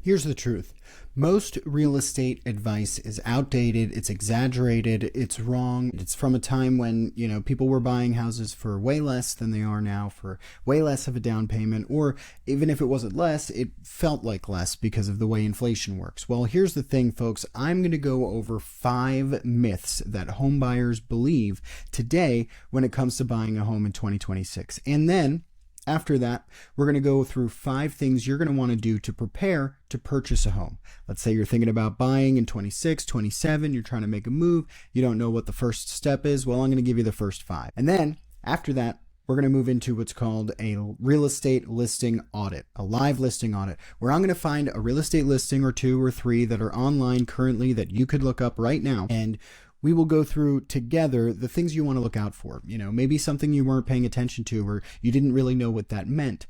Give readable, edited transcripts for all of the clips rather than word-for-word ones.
Here's the truth. Most real estate advice is outdated, it's exaggerated, it's wrong. It's from a time when, people were buying houses for way less than they are now, for way less of a down payment, or even if it wasn't less, it felt like less because of the way inflation works. Well, here's the thing, folks. I'm going to go over 5 myths that home buyers believe today when it comes to buying a home in 2026. And then after that, we're going to go through 5 things you're going to want to do to prepare to purchase a home. Let's say you're thinking about buying in 26, 27, you're trying to make a move, you don't know what the first step is. Well, I'm going to give you the first 5. And then after that, we're going to move into what's called a real estate listing audit, a live listing audit, where I'm going to find a real estate listing or 2 or 3 that are online currently that you could look up right now, and we will go through together the things you want to look out for. Maybe something you weren't paying attention to or you didn't really know what that meant.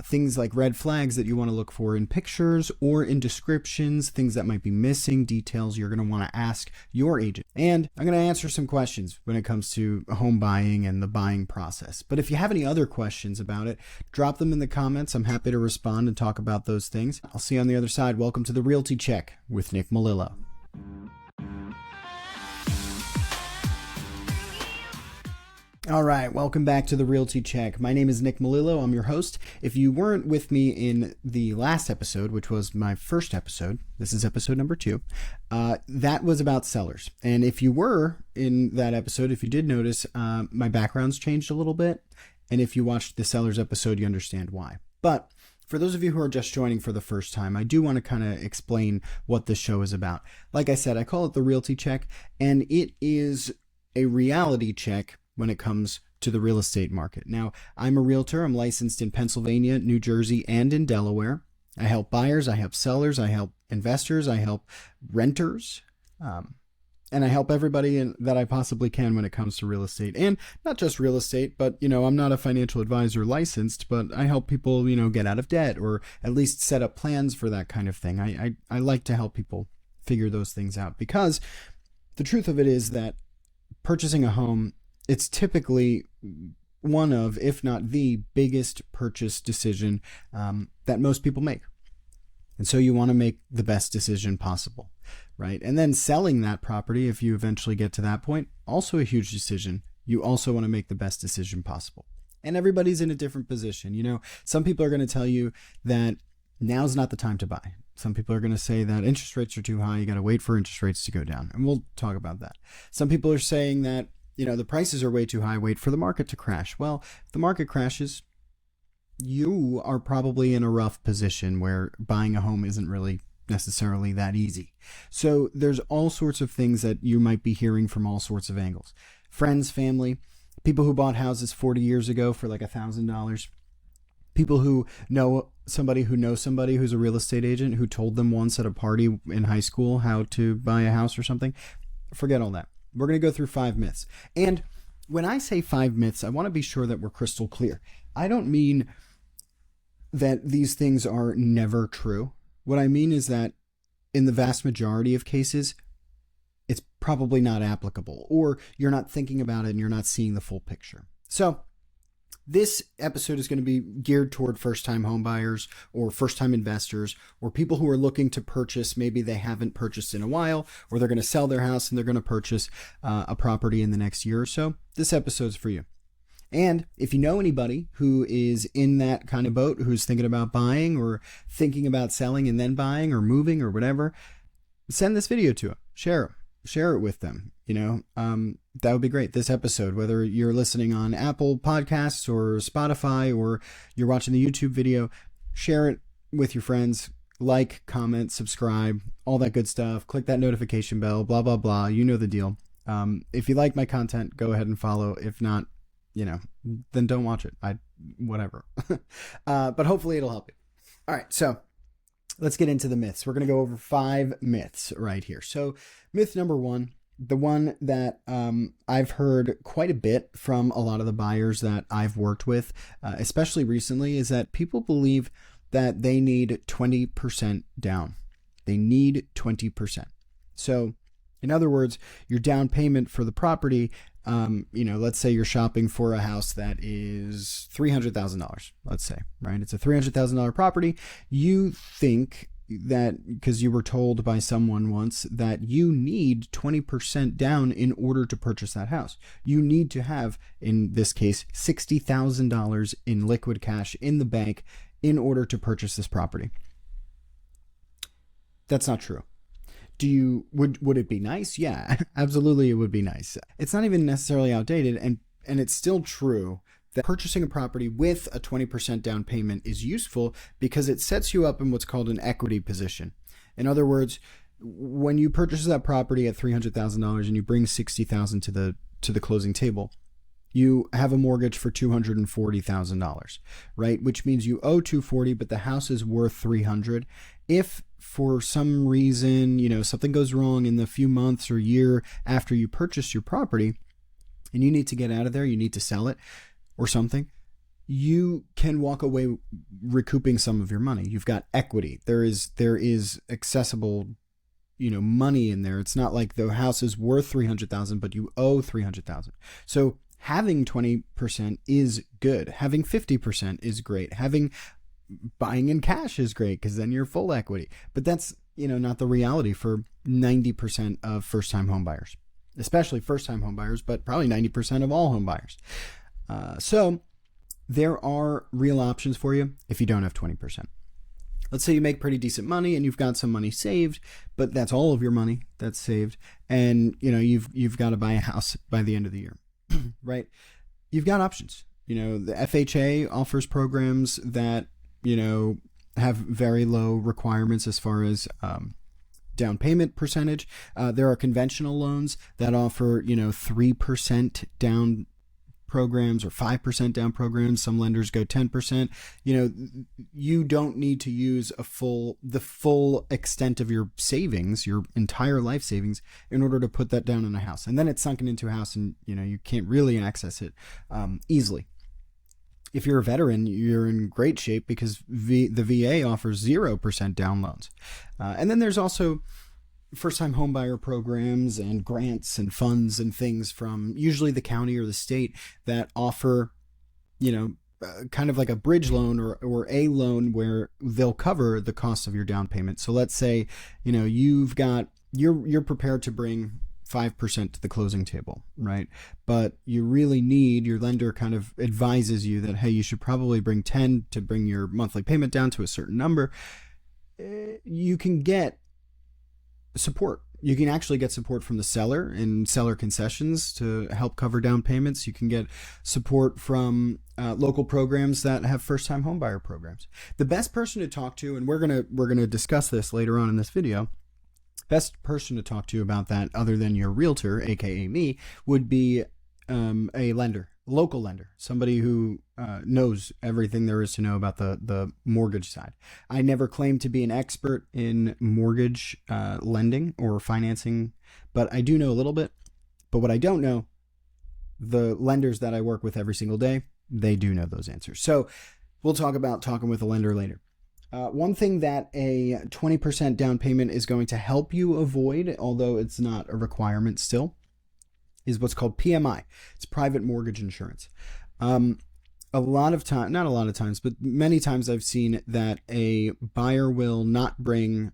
Things like red flags that you want to look for in pictures or in descriptions, things that might be missing, details you're going to want to ask your agent. And I'm going to answer some questions when it comes to home buying and the buying process. But if you have any other questions about it, drop them in the comments. I'm happy to respond and talk about those things. I'll see you on the other side. Welcome to the Realty Check with Nick Melillo. All right, welcome back to the Realty Check. My name is Nick Melillo. I'm your host. If you weren't with me in the last episode, which was my first episode, this is episode number 2, that was about sellers. And if you were in that episode, if you did notice, my background's changed a little bit. And if you watched the sellers episode, you understand why. But for those of you who are just joining for the first time, I do want to kind of explain what this show is about. Like I said, I call it the Realty Check, and it is a reality check when it comes to the real estate market. Now, I'm a realtor. I'm licensed in Pennsylvania, New Jersey, and in Delaware. I help buyers, I help sellers, I help investors, I help renters, and I help everybody that I possibly can when it comes to real estate. And not just real estate, but, I'm not a financial advisor licensed, but I help people, get out of debt or at least set up plans for that kind of thing. I like to help people figure those things out, because the truth of it is that purchasing a home, it's typically one of, if not the biggest purchase decision that most people make. And so you want to make the best decision possible, right? And then selling that property, if you eventually get to that point, also a huge decision. You also want to make the best decision possible. And everybody's in a different position. Some people are going to tell you that now's not the time to buy. Some people are going to say that interest rates are too high. You got to wait for interest rates to go down. And we'll talk about that. Some people are saying that the prices are way too high, wait for the market to crash. Well, if the market crashes, you are probably in a rough position where buying a home isn't really necessarily that easy. So there's all sorts of things that you might be hearing from all sorts of angles. Friends, family, people who bought houses 40 years ago for like $1,000. People who know somebody who's a real estate agent who told them once at a party in high school how to buy a house or something. Forget all that. We're going to go through 5 myths. And when I say 5 myths, I want to be sure that we're crystal clear. I don't mean that these things are never true. What I mean is that in the vast majority of cases, it's probably not applicable, or you're not thinking about it and you're not seeing the full picture. So this episode is going to be geared toward first-time homebuyers or first-time investors or people who are looking to purchase. Maybe they haven't purchased in a while, or they're going to sell their house and they're going to purchase a property in the next year or so. This episode's for you. And if you know anybody who is in that kind of boat, who's thinking about buying or thinking about selling and then buying or moving or whatever, send this video to them. Share it with them. That would be great. This episode, whether you're listening on Apple Podcasts or Spotify or you're watching the YouTube video, share it with your friends. Like, comment, subscribe, all that good stuff. Click that notification bell, blah, blah, blah. You know the deal. If you like my content, go ahead and follow. If not, then don't watch it. Whatever. But hopefully it'll help you. All right. So let's get into the myths. We're going to go over 5 myths right here. So myth number 1, the one that I've heard quite a bit from a lot of the buyers that I've worked with, especially recently, is that people believe that they need 20% down. They need 20%. So in other words, your down payment for the property, let's say you're shopping for a house that is $300,000, let's say, right? It's a $300,000 property. You think that because you were told by someone once that you need 20% down in order to purchase that house. You need to have, in this case, $60,000 in liquid cash in the bank in order to purchase this property. That's not true. Would it be nice? Yeah, absolutely it would be nice. It's not even necessarily outdated, and it's still true that purchasing a property with a 20% down payment is useful because it sets you up in what's called an equity position. In other words, when you purchase that property at $300,000 and you bring $60,000 to the closing table, you have a mortgage for $240,000, right? Which means you owe $240,000, but the house is worth $300,000. If for some reason, something goes wrong in the few months or year after you purchase your property and you need to get out of there, you need to sell it or something, you can walk away recouping some of your money. You've got equity. There is accessible, money in there. It's not like the house is worth $300,000, but you owe $300,000. So having 20% is good. Having 50% is great. Having buying in cash is great because then you're full equity. But that's, not the reality for 90% of first-time home buyers, especially first-time home buyers, but probably 90% of all home buyers. So there are real options for you if you don't have 20%. Let's say you make pretty decent money and you've got some money saved, but that's all of your money that's saved. And, you've got to buy a house by the end of the year, right? You've got options. The FHA offers programs that, have very low requirements as far as, down payment percentage. There are conventional loans that offer, 3% down programs or 5% down programs. Some lenders go 10%. You don't need to use the full extent of your savings, your entire life savings, in order to put that down on a house. And then it's sunken into a house and, you can't really access it easily. If you're a veteran, you're in great shape because the VA offers 0% down loans. And then there's also first-time homebuyer programs and grants and funds and things from usually the county or the state that offer, kind of like a bridge loan or a loan where they'll cover the cost of your down payment. So let's say, you're prepared to bring 5% to the closing table, right? But you really need, your lender kind of advises you that, hey, you should probably bring 10 to bring your monthly payment down to a certain number. You can get support. You can actually get support from the seller and seller concessions to help cover down payments. You can get support from local programs that have first-time homebuyer programs. The best person to talk to, and we're gonna discuss this later on in this video, best person to talk to about that, other than your realtor, aka me, would be a lender, local lender, somebody who knows everything there is to know about the mortgage side. I never claim to be an expert in mortgage lending or financing, but I do know a little bit. But what I don't know, the lenders that I work with every single day, they do know those answers. So we'll talk about talking with a lender later. One thing that a 20% down payment is going to help you avoid, although it's not a requirement still, is what's called PMI. It's private mortgage insurance. A lot of time, not a lot of times, but many times I've seen that a buyer will not be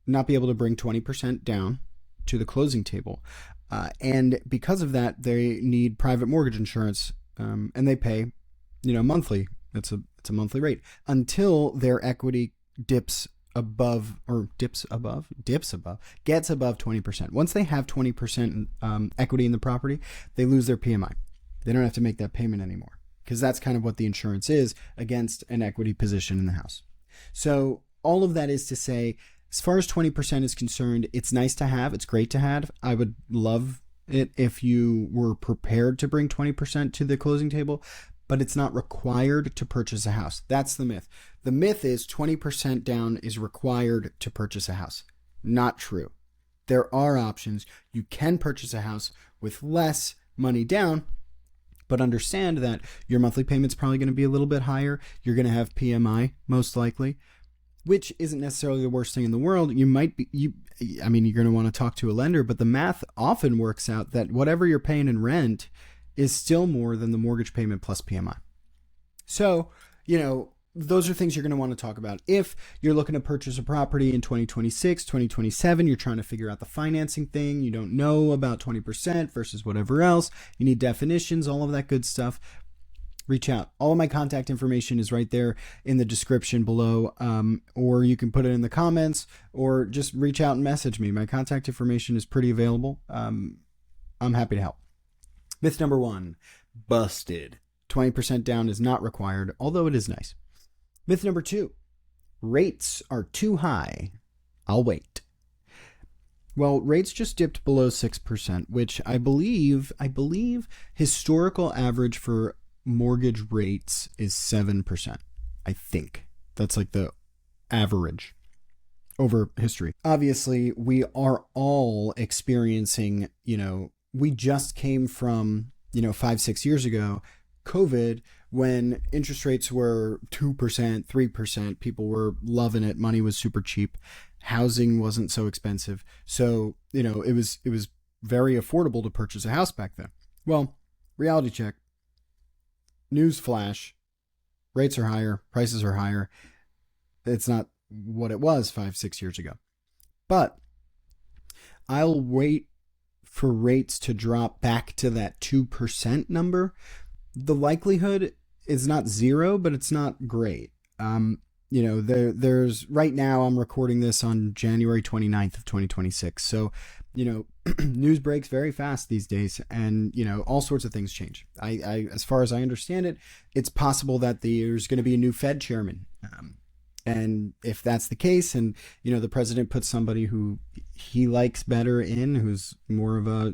able to bring 20% down to the closing table. And because of that, they need private mortgage insurance, and they pay, monthly. It's a monthly rate until their equity gets above 20%. Once they have 20% equity in the property, they lose their PMI. They don't have to make that payment anymore because that's kind of what the insurance is against an equity position in the house. So all of that is to say, as far as 20% is concerned, it's nice to have. It's great to have. I would love it if you were prepared to bring 20% to the closing table, but it's not required to purchase a house. That's the myth. The myth is 20% down is required to purchase a house. Not true. There are options. You can purchase a house with less money down, but understand that your monthly payment's probably going to be a little bit higher. You're going to have PMI, most likely, which isn't necessarily the worst thing in the world. You're going to want to talk to a lender, but the math often works out that whatever you're paying in rent is still more than the mortgage payment plus PMI. So, those are things you're going to want to talk about. If you're looking to purchase a property in 2026, 2027, you're trying to figure out the financing thing, you don't know about 20% versus whatever else, you need definitions, all of that good stuff, reach out. All of my contact information is right there in the description below, or you can put it in the comments, or just reach out and message me. My contact information is pretty available. I'm happy to help. Myth number 1, busted. 20% down is not required, although it is nice. Myth number 2, rates are too high. I'll wait. Well, rates just dipped below 6%, which I believe historical average for mortgage rates is 7%. I think that's like the average over history. Obviously, we are all experiencing, we just came from, 5-6 years ago, COVID, when interest rates were 2%, 3%, people were loving it. Money was super cheap. Housing wasn't so expensive. So, it was very affordable to purchase a house back then. Well, reality check. News flash. Rates are higher. Prices are higher. It's not what it was 5-6 years ago. But I'll wait for rates to drop back to that 2% number. The likelihood is not zero, but it's not great. There's right now, I'm recording this on January 29th of 2026. So, news breaks very fast these days, and, all sorts of things change. I as far as I understand it, it's possible that there's going to be a new Fed chairman. And if that's the case, and, the president puts somebody who he likes better in, who's more of a,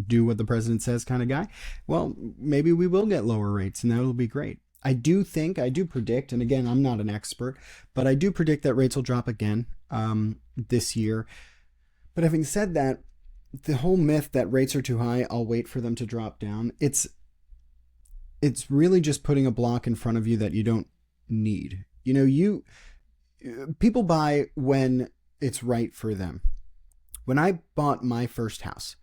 do what the president says kind of guy, well, maybe we will get lower rates, and that'll be great. I do predict, and again, I'm not an expert, but I do predict that rates will drop again this year. But having said that, the whole myth that rates are too high, I'll wait for them to drop down, it's really just putting a block in front of you that you don't need. People buy when it's right for them. When I bought my first house,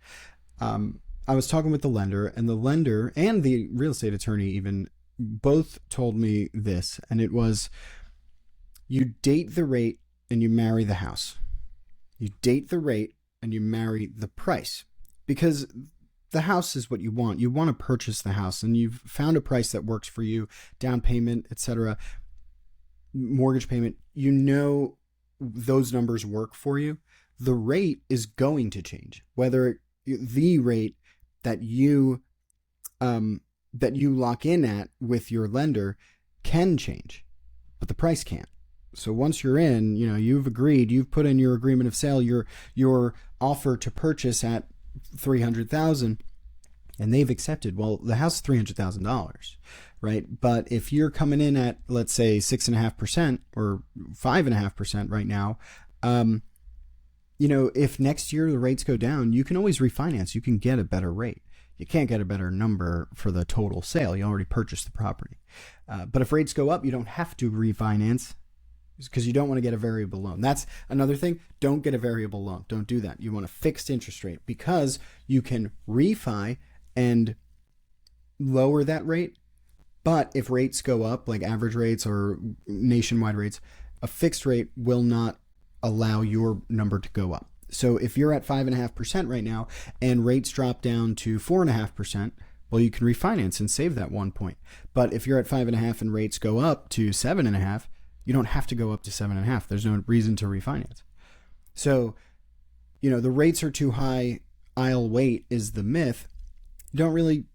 I was talking with the lender, and the real estate attorney even both told me this, and it was, you date the rate and you marry the house. You date the rate and you marry the price, because the house is what you want. You want to purchase the house, and you've found a price that works for you, down payment, etc., mortgage payment, those numbers work for you. The rate is going to change. Whether the rate that you lock in at with your lender can change, but the price can't. So once you're in, you've agreed, you've put in your agreement of sale, your offer to purchase at $300,000, and they've accepted. Well, the house is $300,000, right? But if you're coming in at, let's say, 6.5% or 5.5% right now, if next year the rates go down, you can always refinance. You can get a better rate. You can't get a better number for the total sale. You already purchased the property. But if rates go up, you don't have to refinance, because you don't want to get a variable loan. That's another thing. Don't get a variable loan. Don't do that. You want a fixed interest rate, because you can refi and lower that rate. But if rates go up, like average rates or nationwide rates, a fixed rate will not allow your number to go up. So if you're at 5.5% right now and rates drop down to 4.5%, well, you can refinance and save that 1 point. But if you're at 5.5 and rates go up to 7.5, you don't have to go up to 7.5. There's no reason to refinance. So, the rates are too high, I'll wait is the myth. You don't really,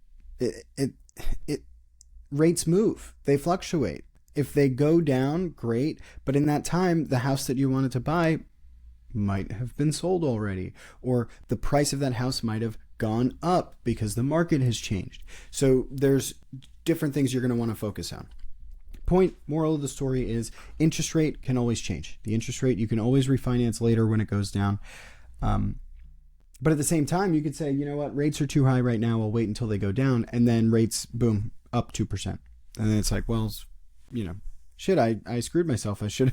rates move, they fluctuate. If they go down, great. But in that time, the house that you wanted to buy might have been sold already, or the price of that house might have gone up because the market has changed. So there's different things you're going to want to focus on. Moral of the story is, interest rate can always change. The interest rate, you can always refinance later when it goes down. But at the same time, you could say, you know what, rates are too high right now, I'll wait until they go down, and then rates, boom, up 2%. And then it's like, well, shit, I screwed myself. I should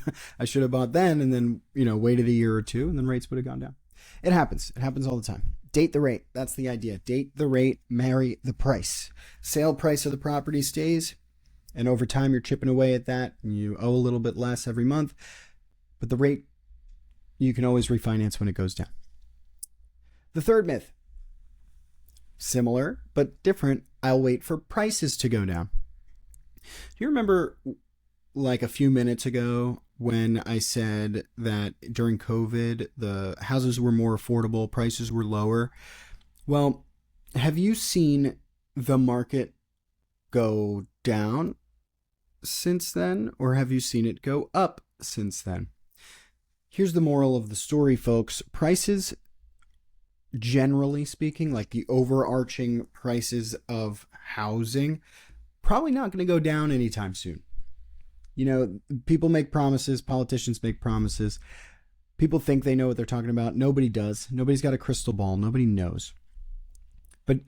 have bought then, and then, waited a year or two, and then rates would have gone down. It happens. It happens all the time. Date the rate. That's the idea. Date the rate, marry the price. Sale price of the property stays, And over time, you're chipping away at that, and you owe a little bit less every month. But the rate, you can always refinance when it goes down. The third myth, similar but different, I'll wait for prices to go down. Do you remember like a few minutes ago when I said that during COVID, the houses were more affordable, prices were lower? Well, have you seen the market go down since then, or have you seen it go up since then? Here's the moral of the story, folks. Prices, generally speaking, like the overarching prices of housing, probably not going to go down anytime soon. You know, people make promises, politicians make promises. People think they know what they're talking about. Nobody does. Nobody's got a crystal ball. Nobody knows. But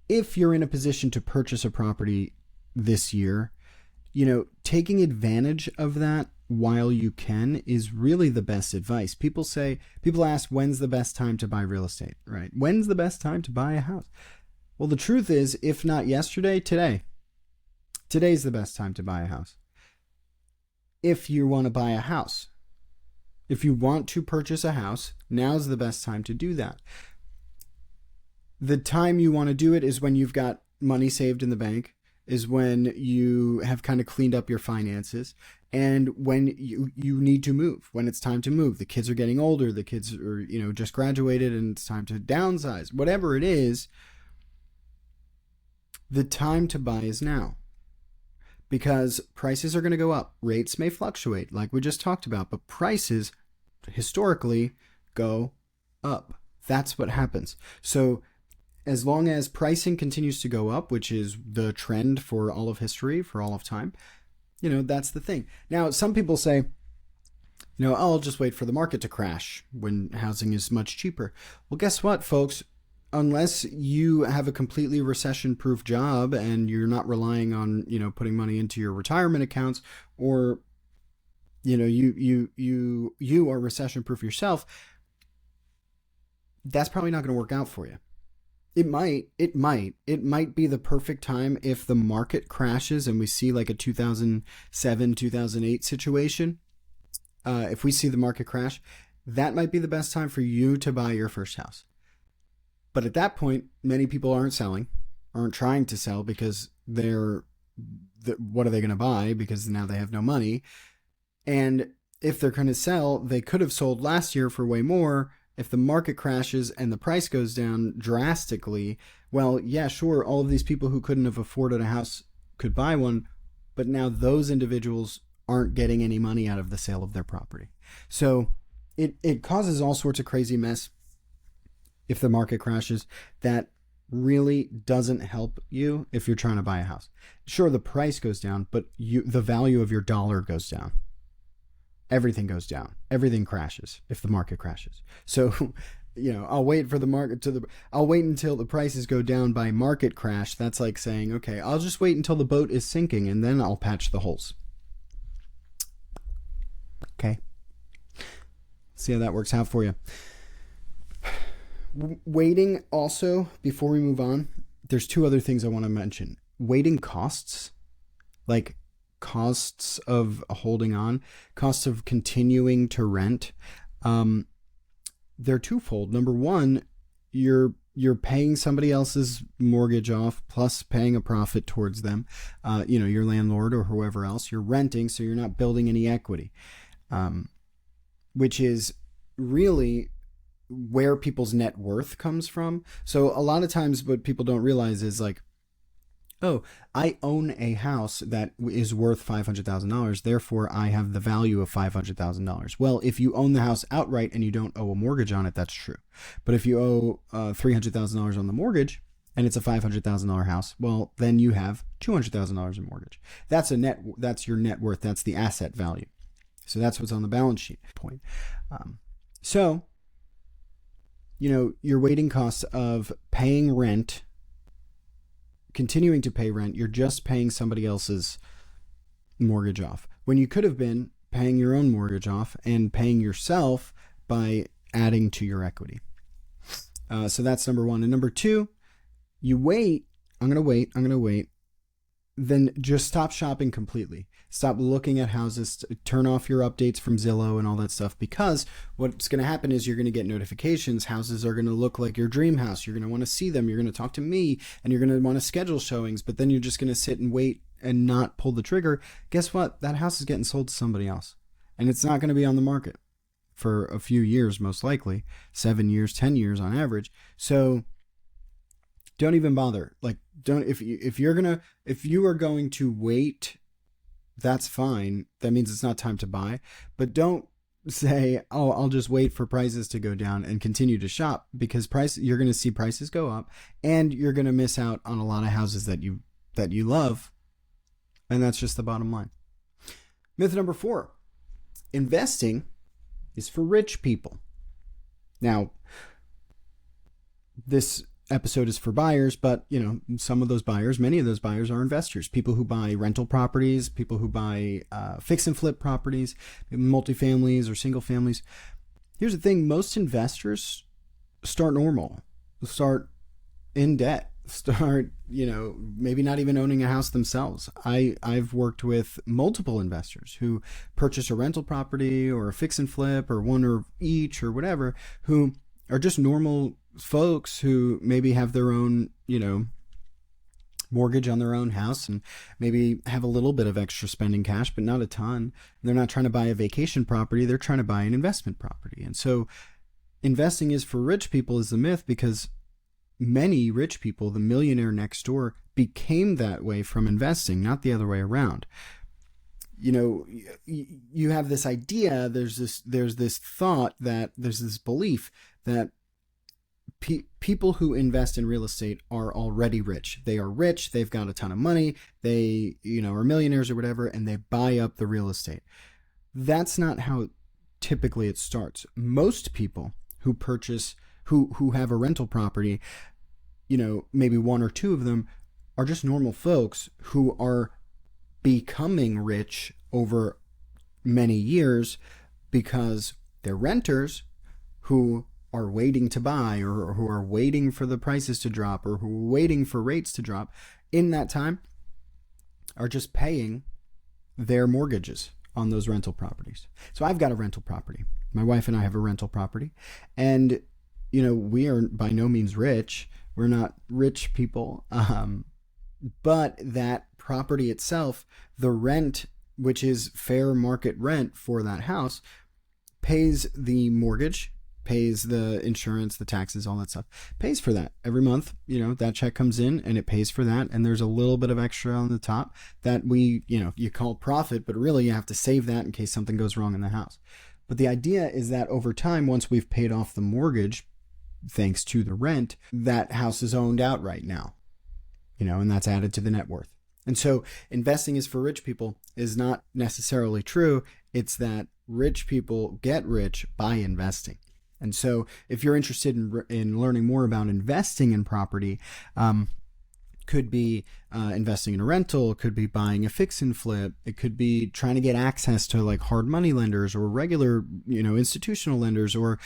if you're in a position to purchase a property this year, you know, taking advantage of that while you can is really the best advice. People ask, when's the best time to buy real estate, right? When's the best time to buy a house? Well, the truth is, if not yesterday, today. Today's the best time to buy a house. If you want to buy a house, if you want to purchase a house, now's the best time to do that. The time you want to do it is when you've got money saved in the bank, is when you have kind of cleaned up your finances, and when you need to move, when it's time to move. The kids are getting older, the kids are, you know, just graduated and it's time to downsize. Whatever it is, the time to buy is now. Because prices are going to go up. Rates may fluctuate, like we just talked about, but prices historically go up. That's what happens. So as long as pricing continues to go up, which is the trend for all of history, for all of time, you know, that's the thing. Now, some people say, you know, I'll just wait for the market to crash when housing is much cheaper. Well, guess what, folks? Unless you have a completely recession-proof job and you're not relying on, you know, putting money into your retirement accounts, or, you know, you are recession-proof yourself, that's probably not going to work out for you. It might be the perfect time if the market crashes and we see like a 2007, 2008 situation. If we see the market crash, that might be the best time for you to buy your first house. But at that point, many people aren't trying to sell because what are they going to buy? Because now they have no money. And if they're going to sell, they could have sold last year for way more. If the market crashes and the price goes down drastically, well, yeah, sure, all of these people who couldn't have afforded a house could buy one, but now those individuals aren't getting any money out of the sale of their property. So it causes all sorts of crazy mess if the market crashes. That really doesn't help you if you're trying to buy a house. Sure, the price goes down, but the value of your dollar goes down. Everything goes down. Everything crashes if the market crashes. So, you know, I'll wait until the prices go down by market crash. That's like saying, okay, I'll just wait until the boat is sinking and then I'll patch the holes. Okay. See how that works out for you. Waiting also, before we move on, there's two other things I want to mention. Waiting costs, like costs of holding on, costs of continuing to rent. They're twofold. Number one, you're paying somebody else's mortgage off plus paying a profit towards them, your landlord or whoever else. You're renting, so you're not building any equity, which is really where people's net worth comes from. So a lot of times what people don't realize is like, oh, I own a house that is worth $500,000. Therefore, I have the value of $500,000. Well, if you own the house outright and you don't owe a mortgage on it, that's true. But if you owe $300,000 on the mortgage and it's a $500,000 house, well, then you have $200,000 in mortgage. That's your net worth. That's the asset value. So that's what's on the balance sheet point. So, your waiting costs of paying rent, continuing to pay rent, you're just paying somebody else's mortgage off, when you could have been paying your own mortgage off and paying yourself by adding to your equity. So that's number one. And number two, you wait. I'm going to wait then just stop shopping completely. Stop looking at houses, turn off your updates from Zillow and all that stuff, because what's going to happen is you're going to get notifications. Houses are going to look like your dream house. You're going to want to see them. You're going to talk to me, and you're going to want to schedule showings, but then you're just going to sit and wait and not pull the trigger. Guess what? That house is getting sold to somebody else, and it's not going to be on the market for a few years, most likely 7 years, 10 years on average. So don't even bother. Like, don't, if you are going to wait, that's fine. That means it's not time to buy, but don't say, oh, I'll just wait for prices to go down and continue to shop, because you're going to see prices go up, and you're going to miss out on a lot of houses that you love. And that's just the bottom line. Myth number 4, investing is for rich people. Now, this episode is for buyers, but many of those buyers are investors, people who buy rental properties, people who buy fix and flip properties, multifamilies or single families. Here's the thing: most investors start normal, start in debt, start maybe not even owning a house themselves. I've worked with multiple investors who purchase a rental property or a fix and flip or one or each or whatever, who are just normal folks who maybe have their own, mortgage on their own house, and maybe have a little bit of extra spending cash, but not a ton. They're not trying to buy a vacation property. They're trying to buy an investment property. And so investing is for rich people is the myth, because many rich people, the millionaire next door, became that way from investing, not the other way around. You have this idea, there's this thought, that there's this belief that people who invest in real estate are already rich. They are rich. They've got a ton of money. They, are millionaires or whatever, and they buy up the real estate. That's not how typically it starts. Most people who purchase, who have a rental property, maybe one or two of them are just normal folks who are becoming rich over many years because they're renters who are waiting to buy, or who are waiting for the prices to drop, or who are waiting for rates to drop, in that time are just paying their mortgages on those rental properties. So I've got a rental property. My wife and I have a rental property, and we are by no means rich. We're not rich people. But that property itself, the rent, which is fair market rent for that house, pays the mortgage, pays the insurance, the taxes, all that stuff, pays for that every month. That check comes in and it pays for that. And there's a little bit of extra on the top that you call profit, but really you have to save that in case something goes wrong in the house. But the idea is that over time, once we've paid off the mortgage, thanks to the rent, that house is owned outright now, and that's added to the net worth. And so investing is for rich people is not necessarily true. It's that rich people get rich by investing. And so if you're interested in learning more about investing in property, could be investing in a rental, could be buying a fix and flip, it could be trying to get access to like hard money lenders or regular, institutional lenders, or,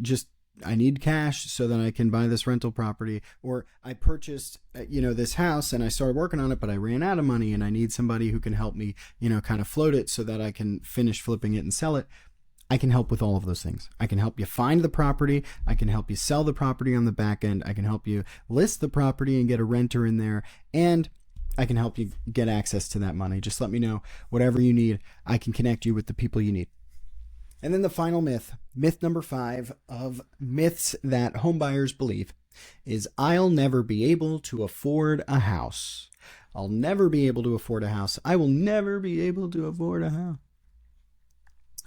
just I need cash so that I can buy this rental property, or I purchased, this house and I started working on it, but I ran out of money and I need somebody who can help me, kind of float it so that I can finish flipping it and sell it. I can help with all of those things. I can help you find the property. I can help you sell the property on the back end. I can help you list the property and get a renter in there. And I can help you get access to that money. Just let me know whatever you need. I can connect you with the people you need. And then the final myth number 5 of myths that homebuyers believe, is I'll never be able to afford a house. I'll never be able to afford a house. I will never be able to afford a house.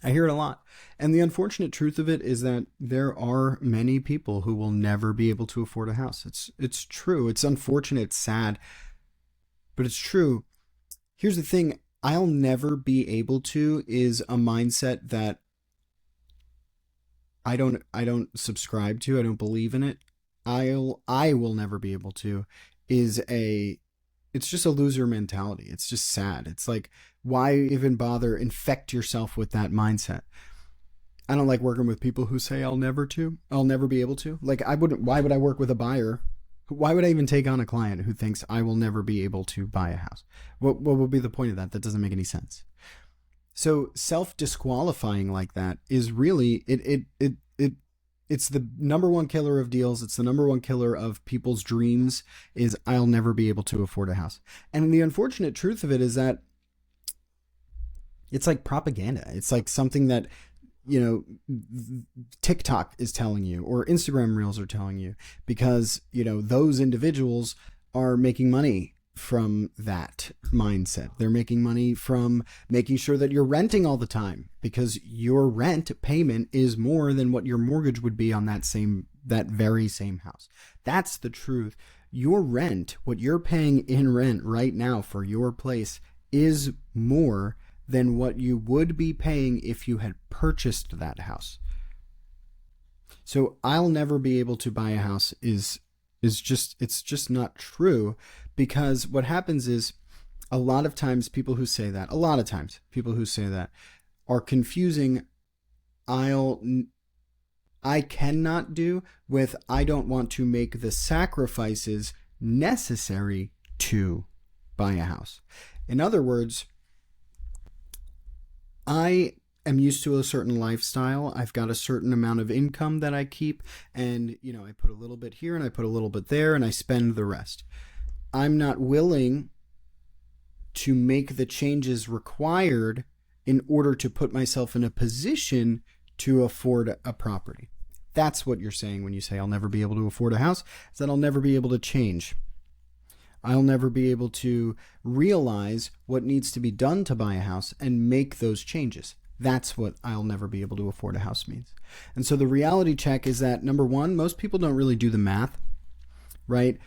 I hear it a lot. And the unfortunate truth of it is that there are many people who will never be able to afford a house. It's true. It's unfortunate. It's sad, but it's true. Here's the thing. I'll never be able to is a mindset that I don't subscribe to. I don't believe in it. I will never be able to it's just a loser mentality. It's just sad. It's like, why even bother infect yourself with that mindset? I don't like working with people who say I'll never be able to. Like, why would I work with a buyer Why would I even take on a client who thinks I will never be able to buy a house? What would be the point of that? That doesn't make any sense. So self-disqualifying like that is really it's the number one killer of deals. It's the number one killer of people's dreams is I'll never be able to afford a house. And the unfortunate truth of it is that it's like propaganda. It's like something that, TikTok is telling you or Instagram reels are telling you because, those individuals are making money from that mindset. They're making money from making sure that you're renting all the time because your rent payment is more than what your mortgage would be on that very same house. That's the truth. Your rent, what you're paying in rent right now for your place is more than what you would be paying if you had purchased that house. So I'll never be able to buy a house is just not true, because what happens is a lot of times people who say that are confusing I cannot do with I don't want to make the sacrifices necessary to buy a house. In other words, I am used to a certain lifestyle. I've got a certain amount of income that I keep, and I put a little bit here and I put a little bit there and I spend the rest. I'm not willing to make the changes required in order to put myself in a position to afford a property. That's what you're saying when you say I'll never be able to afford a house, is that I'll never be able to change. I'll never be able to realize what needs to be done to buy a house and make those changes. That's what I'll never be able to afford a house means. And so the reality check is that, number one, most people don't really do the math, right?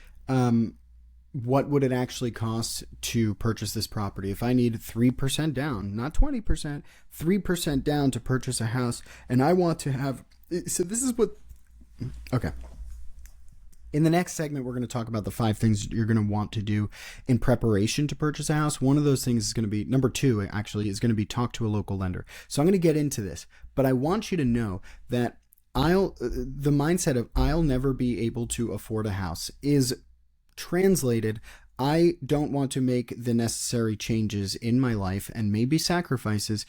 What would it actually cost to purchase this property? If I need 3% down, not 20%, 3% down to purchase a house, and I want to have, so this is what, okay. In the next segment, we're going to talk about the 5 things you're going to want to do in preparation to purchase a house. One of those things is going to be, number 2, actually, is going to be talk to a local lender. So I'm going to get into this, but I want you to know that the mindset of I'll never be able to afford a house is translated, I don't want to make the necessary changes in my life and maybe sacrifices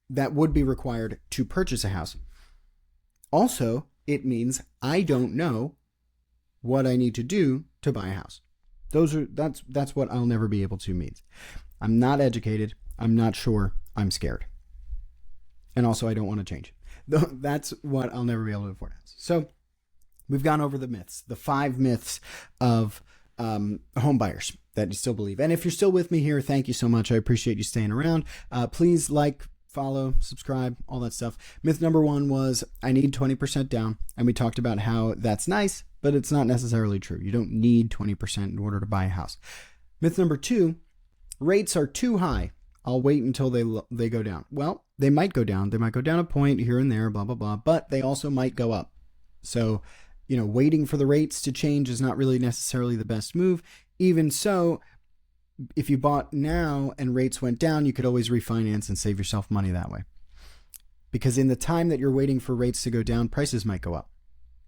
that would be required to purchase a house. Also, it means I don't know what I need to do to buy a house. That's what I'll never be able to means. I'm not educated. I'm not sure. I'm scared. And also I don't want to change. That's what I'll never be able to afford a house. So we've gone over the myths, the 5 myths of home buyers that you still believe. And if you're still with me here, thank you so much. I appreciate you staying around. Please like, follow, subscribe, all that stuff. Myth number 1 was I need 20% down. And we talked about how that's nice, but it's not necessarily true. You don't need 20% in order to buy a house. Myth number 2, rates are too high. I'll wait until they go down. Well, they might go down. They might go down a point here and there, blah, blah, blah, but they also might go up. So, waiting for the rates to change is not really necessarily the best move. Even so, if you bought now and rates went down, you could always refinance and save yourself money that way. Because in the time that you're waiting for rates to go down, prices might go up.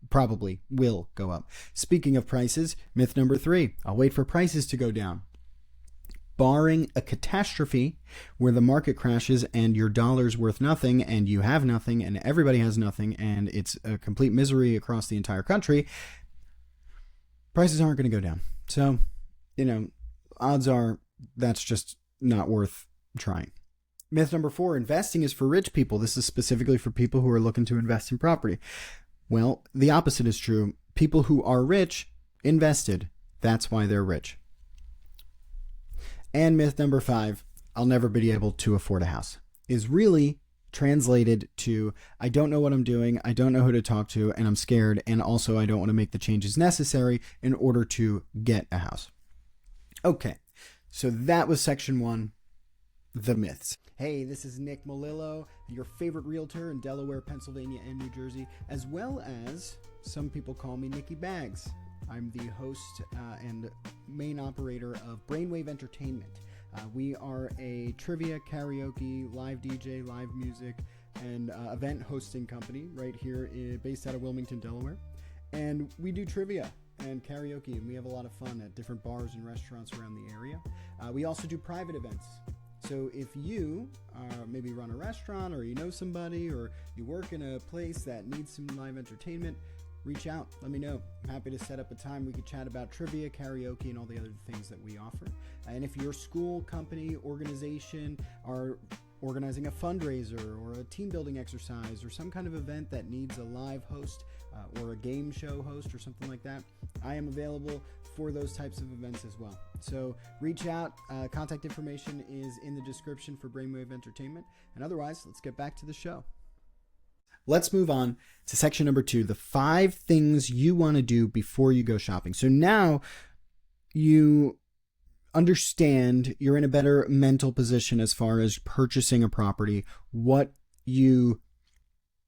Probably will go up. Speaking of prices, myth number 3, I'll wait for prices to go down. Barring a catastrophe where the market crashes and your dollar's worth nothing and you have nothing and everybody has nothing and it's a complete misery across the entire country, prices aren't going to go down. So, odds are that's just not worth trying. Myth number 4, investing is for rich people. This is specifically for people who are looking to invest in property. Well, the opposite is true. People who are rich invested. That's why they're rich. And myth number 5, I'll never be able to afford a house, is really translated to I don't know what I'm doing, I don't know who to talk to, and I'm scared, and also I don't want to make the changes necessary in order to get a house. Okay, so that was section 1, the myths. Hey, this is Nick Melillo, your favorite realtor in Delaware, Pennsylvania, and New Jersey, as well as some people call me Nicky Bags. I'm the host and main operator of Brainwave Entertainment. We are a trivia, karaoke, live DJ, live music, and event hosting company right here based out of Wilmington, Delaware. And we do trivia and karaoke, and we have a lot of fun at different bars and restaurants around the area. We also do private events. So if you maybe run a restaurant, or you know somebody, or you work in a place that needs some live entertainment, reach out. Let me know. I'm happy to set up a time we could chat about trivia, karaoke, and all the other things that we offer. And if your school, company, organization are organizing a fundraiser or a team building exercise or some kind of event that needs a live host or a game show host or something like that, I am available for those types of events as well. So reach out. Contact information is in the description for Brainwave Entertainment. And otherwise, let's get back to the show. Let's move on to section number 2, the 5 things you want to do before you go shopping. So now you understand, you're in a better mental position as far as purchasing a property, what you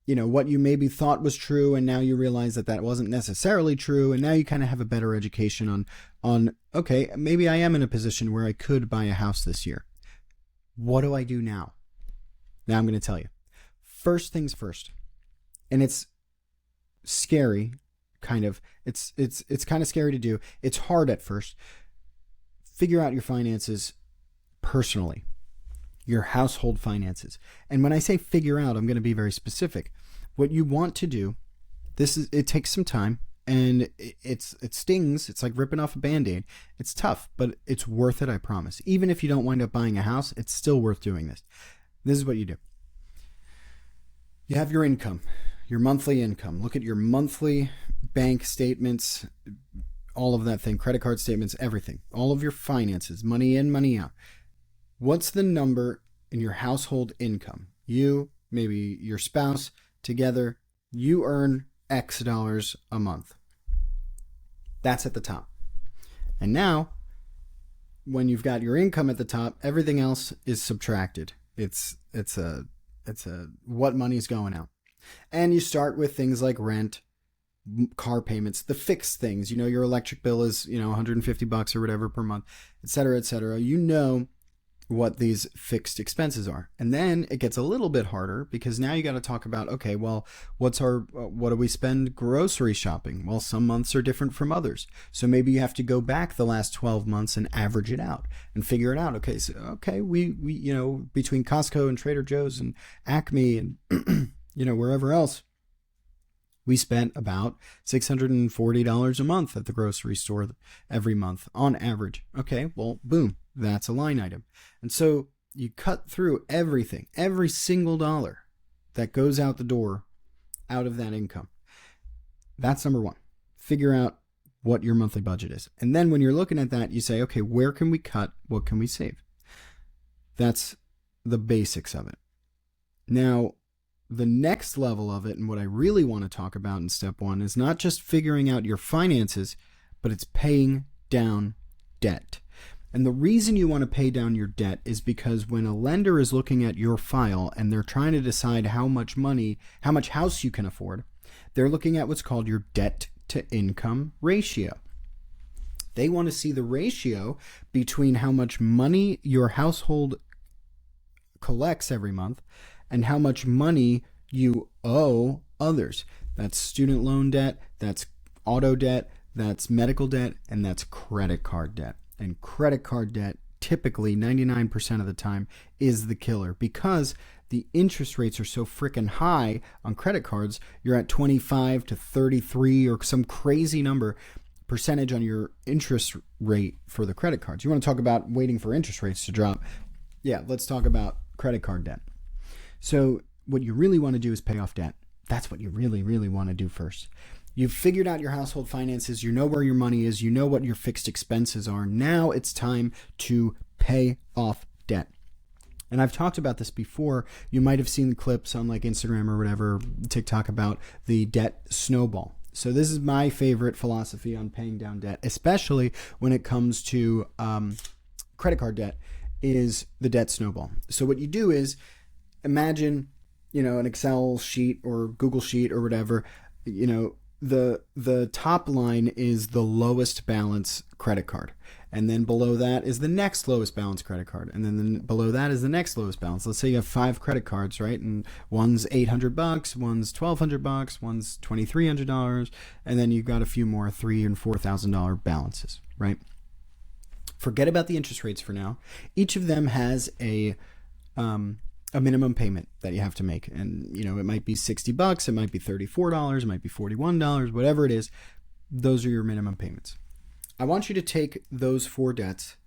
maybe thought was true, and now you realize that wasn't necessarily true, and now you kind of have a better education on okay, maybe I am in a position where I could buy a house this year. What do I do now? Now I'm going to tell you. First things first. And it's scary, kind of. It's kind of scary to do. It's hard at first. Figure out your finances personally, your household finances. And when I say figure out, I'm going to be very specific. What you want to do, it takes some time, and it stings. It's like ripping off a Band-Aid. It's tough, but it's worth it, I promise. Even if you don't wind up buying a house, it's still worth doing this. This is what you do. You have your income, your monthly income. Look at your monthly bank statements, all of that thing, credit card statements, everything, all of your finances, money in, money out. What's the number in your household income? You, maybe your spouse, together, you earn X dollars a month. That's at the top. And now, when you've got your income at the top, everything else is subtracted. It's what money's going out. And you start with things like rent, car payments, the fixed things. Your electric bill is, $150 or whatever per month, et cetera, et cetera. You know what these fixed expenses are. And then it gets a little bit harder, because now you got to talk about, okay, well, what do we spend grocery shopping? Well, some months are different from others. So maybe you have to go back the last 12 months and average it out and figure it out. Okay, we between Costco and Trader Joe's and Acme and wherever else, we spent about $640 a month at the grocery store every month on average. Okay, well, boom, that's a line item. And so you cut through everything, every single dollar that goes out the door out of that income. That's number 1. Figure out what your monthly budget is. And then when you're looking at that, you say, okay, where can we cut? What can we save? That's the basics of it. Now, the next level of it, and what I really want to talk about in step 1, is not just figuring out your finances, but it's paying down debt. And the reason you want to pay down your debt is because when a lender is looking at your file and they're trying to decide how much house you can afford, they're looking at what's called your debt to income ratio. They want to see the ratio between how much money your household collects every month and how much money you owe others. That's student loan debt, that's auto debt, that's medical debt, and that's credit card debt. And credit card debt, typically 99% of the time, is the killer, because the interest rates are so freaking high on credit cards. You're at 25 to 33 or some crazy number percentage on your interest rate for the credit cards. You want to talk about waiting for interest rates to drop? Yeah, let's talk about credit card debt. So what you really want to do is pay off debt. That's what you really, really want to do first. You've figured out your household finances. You know where your money is. You know what your fixed expenses are. Now it's time to pay off debt. And I've talked about this before. You might have seen the clips on like Instagram or whatever, TikTok, about the debt snowball. So this is my favorite philosophy on paying down debt, especially when it comes to credit card debt, is the debt snowball. So what you do is imagine, an Excel sheet or Google sheet or whatever. The top line is the lowest balance credit card, And then below that is the next lowest balance credit card. And then below that is the next lowest balance. Let's say you have 5 credit cards, right? And one's $800, one's $1,200, one's $2,300. And then you've got a few more $3,000 and $4,000 balances, right? Forget about the interest rates for now. Each of them has a minimum payment that you have to make. And, it might be $60, it might be $34, it might be $41, whatever it is. Those are your minimum payments. I want you to take those 4 debts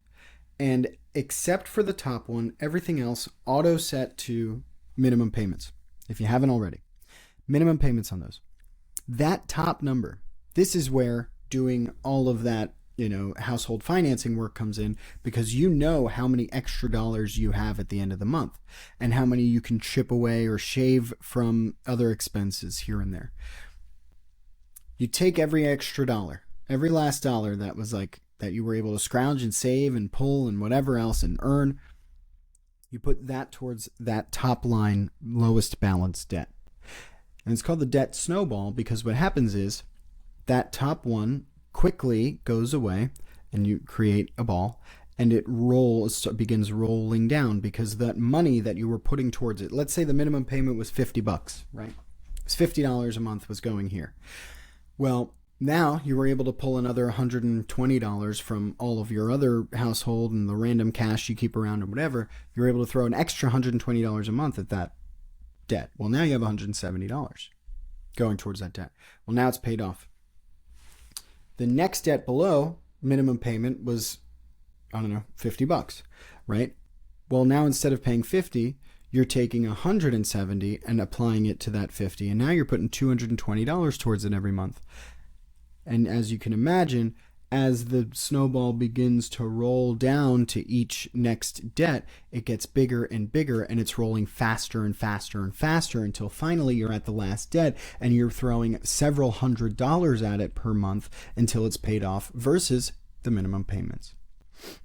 and, except for the top one, everything else auto set to minimum payments. If you haven't already, minimum payments on those. That top number, this is where doing all of that household financing work comes in, because you know how many extra dollars you have at the end of the month and how many you can chip away or shave from other expenses here and there. You take every extra dollar, every last dollar that was that you were able to scrounge and save and pull and whatever else and earn, you put that towards that top line lowest balance debt. And it's called the debt snowball because what happens is that top one quickly goes away and you create a ball and it begins rolling down because that money that you were putting towards it, let's say the minimum payment was $50, right? It was $50 a month was going here. Well, now you were able to pull another $120 from all of your other household and the random cash you keep around or whatever. You're able to throw an extra $120 a month at that debt. Well, now you have $170 going towards that debt. Well, now it's paid off. The next debt below minimum payment was, $50, right? Well, now instead of paying $50, you're taking $170 and applying it to that $50. And now you're putting $220 towards it every month. And as you can imagine, as the snowball begins to roll down to each next debt, it gets bigger and bigger, and it's rolling faster and faster and faster until finally you're at the last debt and you're throwing several $100s at it per month until it's paid off versus the minimum payments.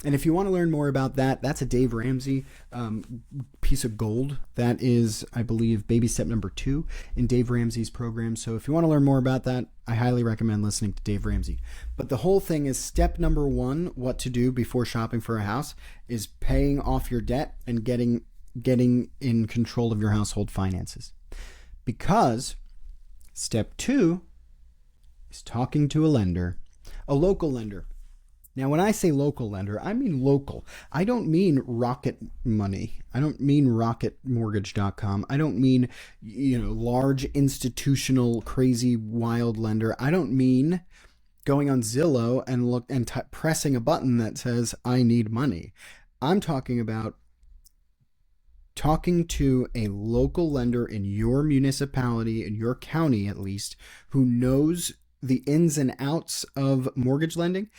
And if you want to learn more about that, that's a Dave Ramsey piece of gold. That is, I believe, baby step number 2 in Dave Ramsey's program. So if you want to learn more about that, I highly recommend listening to Dave Ramsey. But the whole thing is step number 1, what to do before shopping for a house, is paying off your debt and getting in control of your household finances. Because step 2 is talking to a lender, a local lender. Now, when I say local lender, I mean local. I don't mean Rocket Money. I don't mean RocketMortgage.com. I don't mean, large institutional, crazy, wild lender. I don't mean going on Zillow and pressing a button that says, I need money. I'm talking about talking to a local lender in your municipality, in your county at least, who knows the ins and outs of mortgage lending,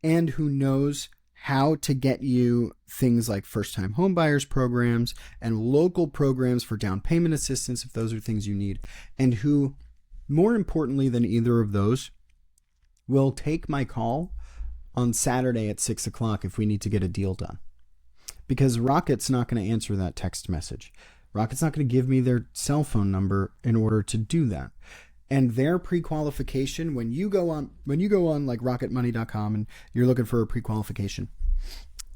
and who knows how to get you things like first-time homebuyers programs and local programs for down payment assistance, if those are things you need, and who, more importantly than either of those, will take my call on Saturday at 6 o'clock if we need to get a deal done. Because Rocket's not going to answer that text message. Rocket's not going to give me their cell phone number in order to do that. And their pre-qualification, when you go on like rocketmoney.com and you're looking for a pre-qualification,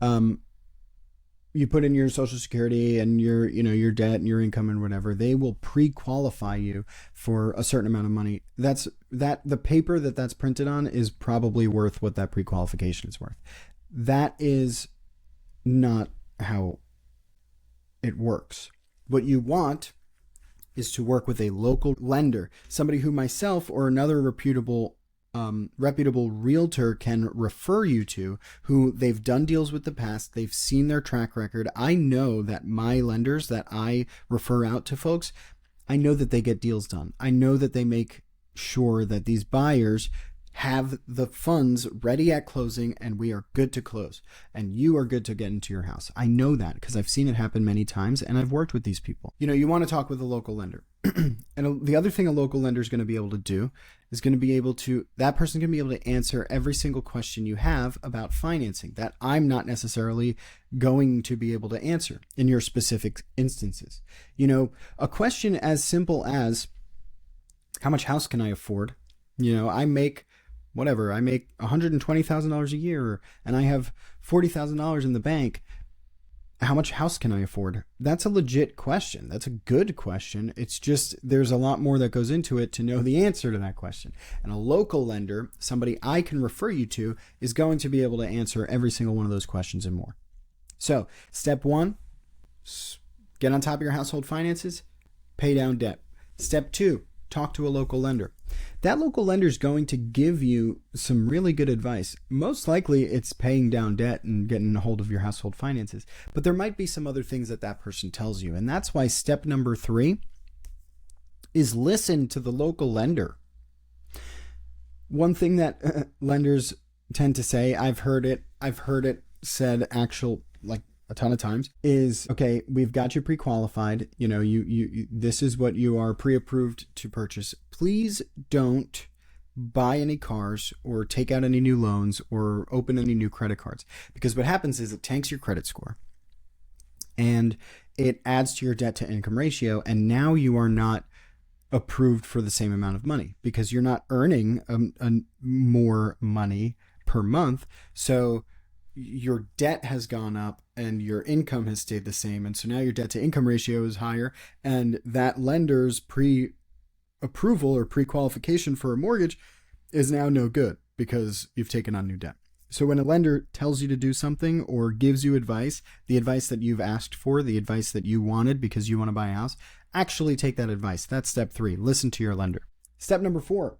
you put in your social security and your debt and your income and whatever, they will pre-qualify you for a certain amount of money. The paper that's printed on is probably worth what that pre-qualification is worth. That is not how it works. What you want is to work with a local lender, somebody who myself or another reputable realtor can refer you to, who they've done deals with the past, they've seen their track record. I know that my lenders that I refer out to folks, I know that they get deals done. I know that they make sure that these buyers have the funds ready at closing and we are good to close and you are good to get into your house. I know that because I've seen it happen many times and I've worked with these people. You want to talk with a local lender. And the other thing a local lender is going to be able to do is that person's going to be able to answer every single question you have about financing that I'm not necessarily going to be able to answer in your specific instances. A question as simple as, how much house can I afford? I make whatever, I make $120,000 a year and I have $40,000 in the bank. How much house can I afford? That's a legit question. That's a good question. It's just there's a lot more that goes into it to know the answer to that question. And a local lender, somebody I can refer you to, is going to be able to answer every single one of those questions and more. So step 1, get on top of your household finances, pay down debt. Step 2, talk to a local lender. That local lender is going to give you some really good advice. Most likely it's paying down debt and getting a hold of your household finances, but there might be some other things that that person tells you. And that's why step number 3 is listen to the local lender. One thing that lenders tend to say, I've heard it said like a ton of times, is, okay, we've got you pre-qualified. You this is what you are pre-approved to purchase. Please don't buy any cars or take out any new loans or open any new credit cards, because what happens is it tanks your credit score and it adds to your debt to income ratio. And now you are not approved for the same amount of money because you're not earning more money per month. So your debt has gone up and your income has stayed the same. And so now your debt to income ratio is higher, and that lender's pre-approval or pre-qualification for a mortgage is now no good because you've taken on new debt. So when a lender tells you to do something or gives you advice, the advice that you've asked for, the advice that you wanted because you want to buy a house, actually take that advice. That's step 3. Listen to your lender. Step number 4.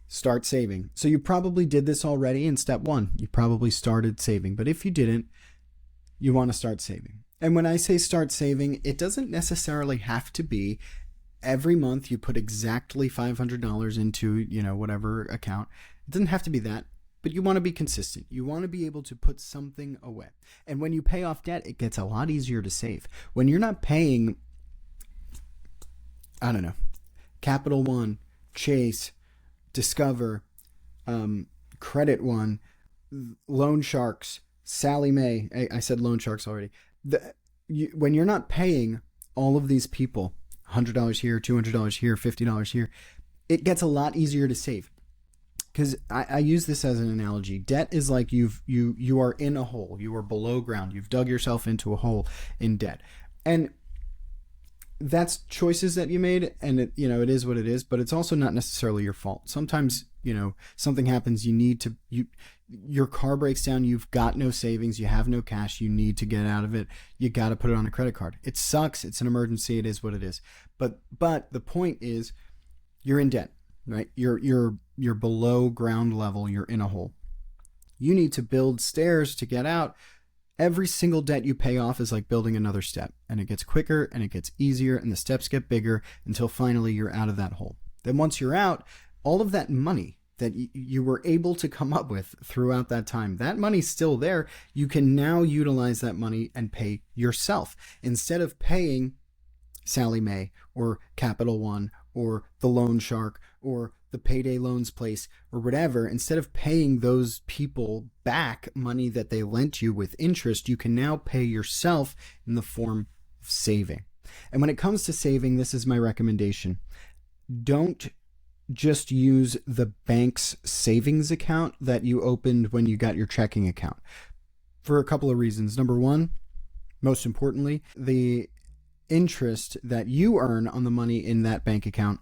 Start saving. So you probably did this already in step 1. You probably started saving, but if you didn't, you want to start saving. And when I say start saving, it doesn't necessarily have to be every month you put exactly $500 into, whatever account. It doesn't have to be that, but you want to be consistent. You want to be able to put something away. And when you pay off debt, it gets a lot easier to save. When you're not paying, Capital One, Chase, Discover, Credit One, Loan Sharks, Sally Mae. I said Loan Sharks already. When you're not paying all of these people, $100 here, $200 here, $50 here, it gets a lot easier to save. Because I use this as an analogy. Debt is like you are in a hole. You are below ground. You've dug yourself into a hole in debt. And that's choices that you made, and it is what it is, but it's also not necessarily your fault. Sometimes, something happens, your car breaks down, you've got no savings, you have no cash, you need to get out of it, you got to put it on a credit card. It sucks, it's an emergency, it is what it is. But the point is, you're in debt, right? You're below ground level, you're in a hole. You need to build stairs to get out. Every single debt you pay off is like building another step, and it gets quicker and it gets easier and the steps get bigger until finally you're out of that hole. Then once you're out, all of that money that you were able to come up with throughout that time, that money's still there. You can now utilize that money and pay yourself instead of paying Sally Mae or Capital One or the Loan Shark or the Payday Loans place or whatever. Instead of paying those people back money that they lent you with interest, you can now pay yourself in the form of saving. And when it comes to saving, this is my recommendation. Don't just use the bank's savings account that you opened when you got your checking account, for a couple of reasons. Number one, most importantly, the interest that you earn on the money in that bank account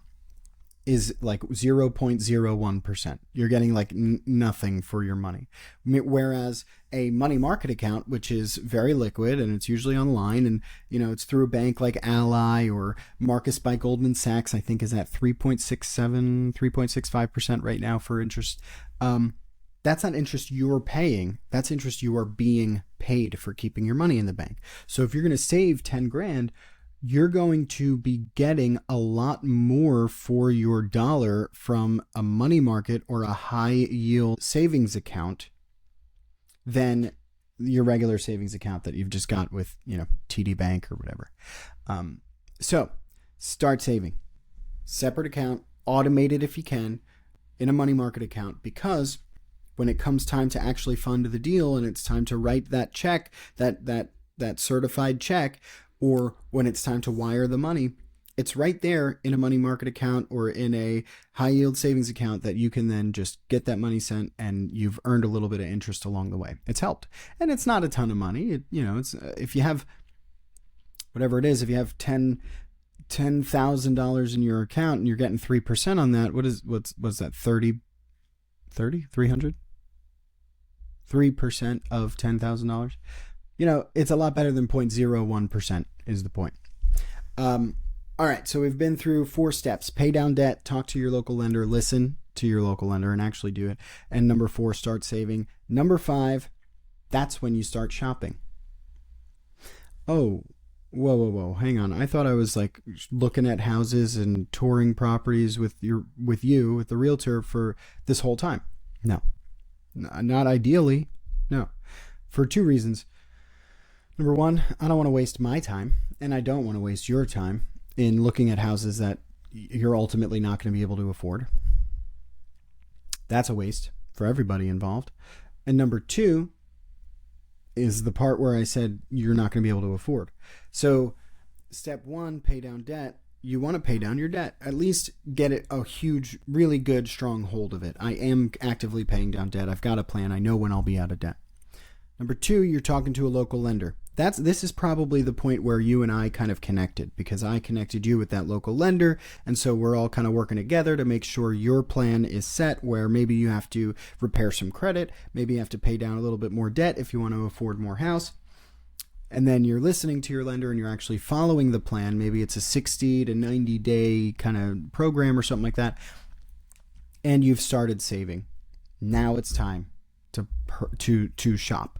is like 0.01%. You're getting like nothing for your money. Whereas a money market account, which is very liquid and it's usually online, and it's through a bank like Ally or Marcus by Goldman Sachs, I think is at 3.67, 3.65% right now for interest. That's not interest you're paying. That's interest you are being paid for keeping your money in the bank. So if you're going to save 10 grand, you're going to be getting a lot more for your dollar from a money market or a high yield savings account than your regular savings account that you've just got with, TD Bank or whatever. So start saving. Separate account, automate it if you can, in a money market account, because when it comes time to actually fund the deal and it's time to write that check, that certified check, or when it's time to wire the money, It's right there in a money market account or in a high yield savings account that you can then just get that money sent, and you've earned a little bit of interest along the way. It's helped. And it's not a ton of money. It's if you have whatever it is, if you have $10,000 in your account and you're getting 3% on that, what's that, 300 3% of $10,000? It's a lot better than 0.01% is the point. All right, so we've been through 4 steps: pay down debt, talk to your local lender, listen to your local lender and actually do it. And number 4, start saving. Number 5, that's when you start shopping. Oh, whoa, hang on. I thought I was like looking at houses and touring properties with the realtor for this whole time. No, not ideally. No, for 2 reasons. Number 1, I don't want to waste my time, and I don't want to waste your time in looking at houses that you're ultimately not going to be able to afford. That's a waste for everybody involved. And number 2 is the part where I said you're not going to be able to afford. So step 1, pay down debt. You want to pay down your debt. At least get it a huge, really good, strong hold of it. I am actively paying down debt. I've got a plan. I know when I'll be out of debt. Number 2, you're talking to a local lender. This is probably the point where you and I kind of connected, because I connected you with that local lender, and so we're all kind of working together to make sure your plan is set, where maybe you have to repair some credit, maybe you have to pay down a little bit more debt if you want to afford more house. And then you're listening to your lender and you're actually following the plan. Maybe it's a 60 to 90 day kind of program or something like that, and you've started saving. Now it's time to shop.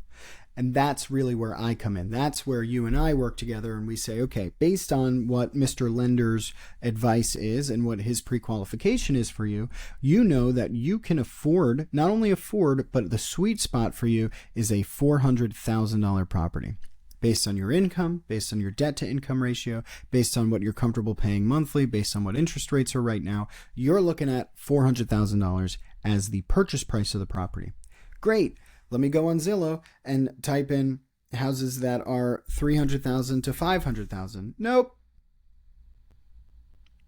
And that's really where I come in. That's where you and I work together and we say, okay, based on what Mr. Lender's advice is and what his pre-qualification is for you, you know that you can afford, not only afford, but the sweet spot for you is a $400,000 property. Based on your income, based on your debt to income ratio, based on what you're comfortable paying monthly, based on what interest rates are right now, you're looking at $400,000 as the purchase price of the property. Great. Let me go on Zillow and type in houses that are $300,000 to $500,000. Nope.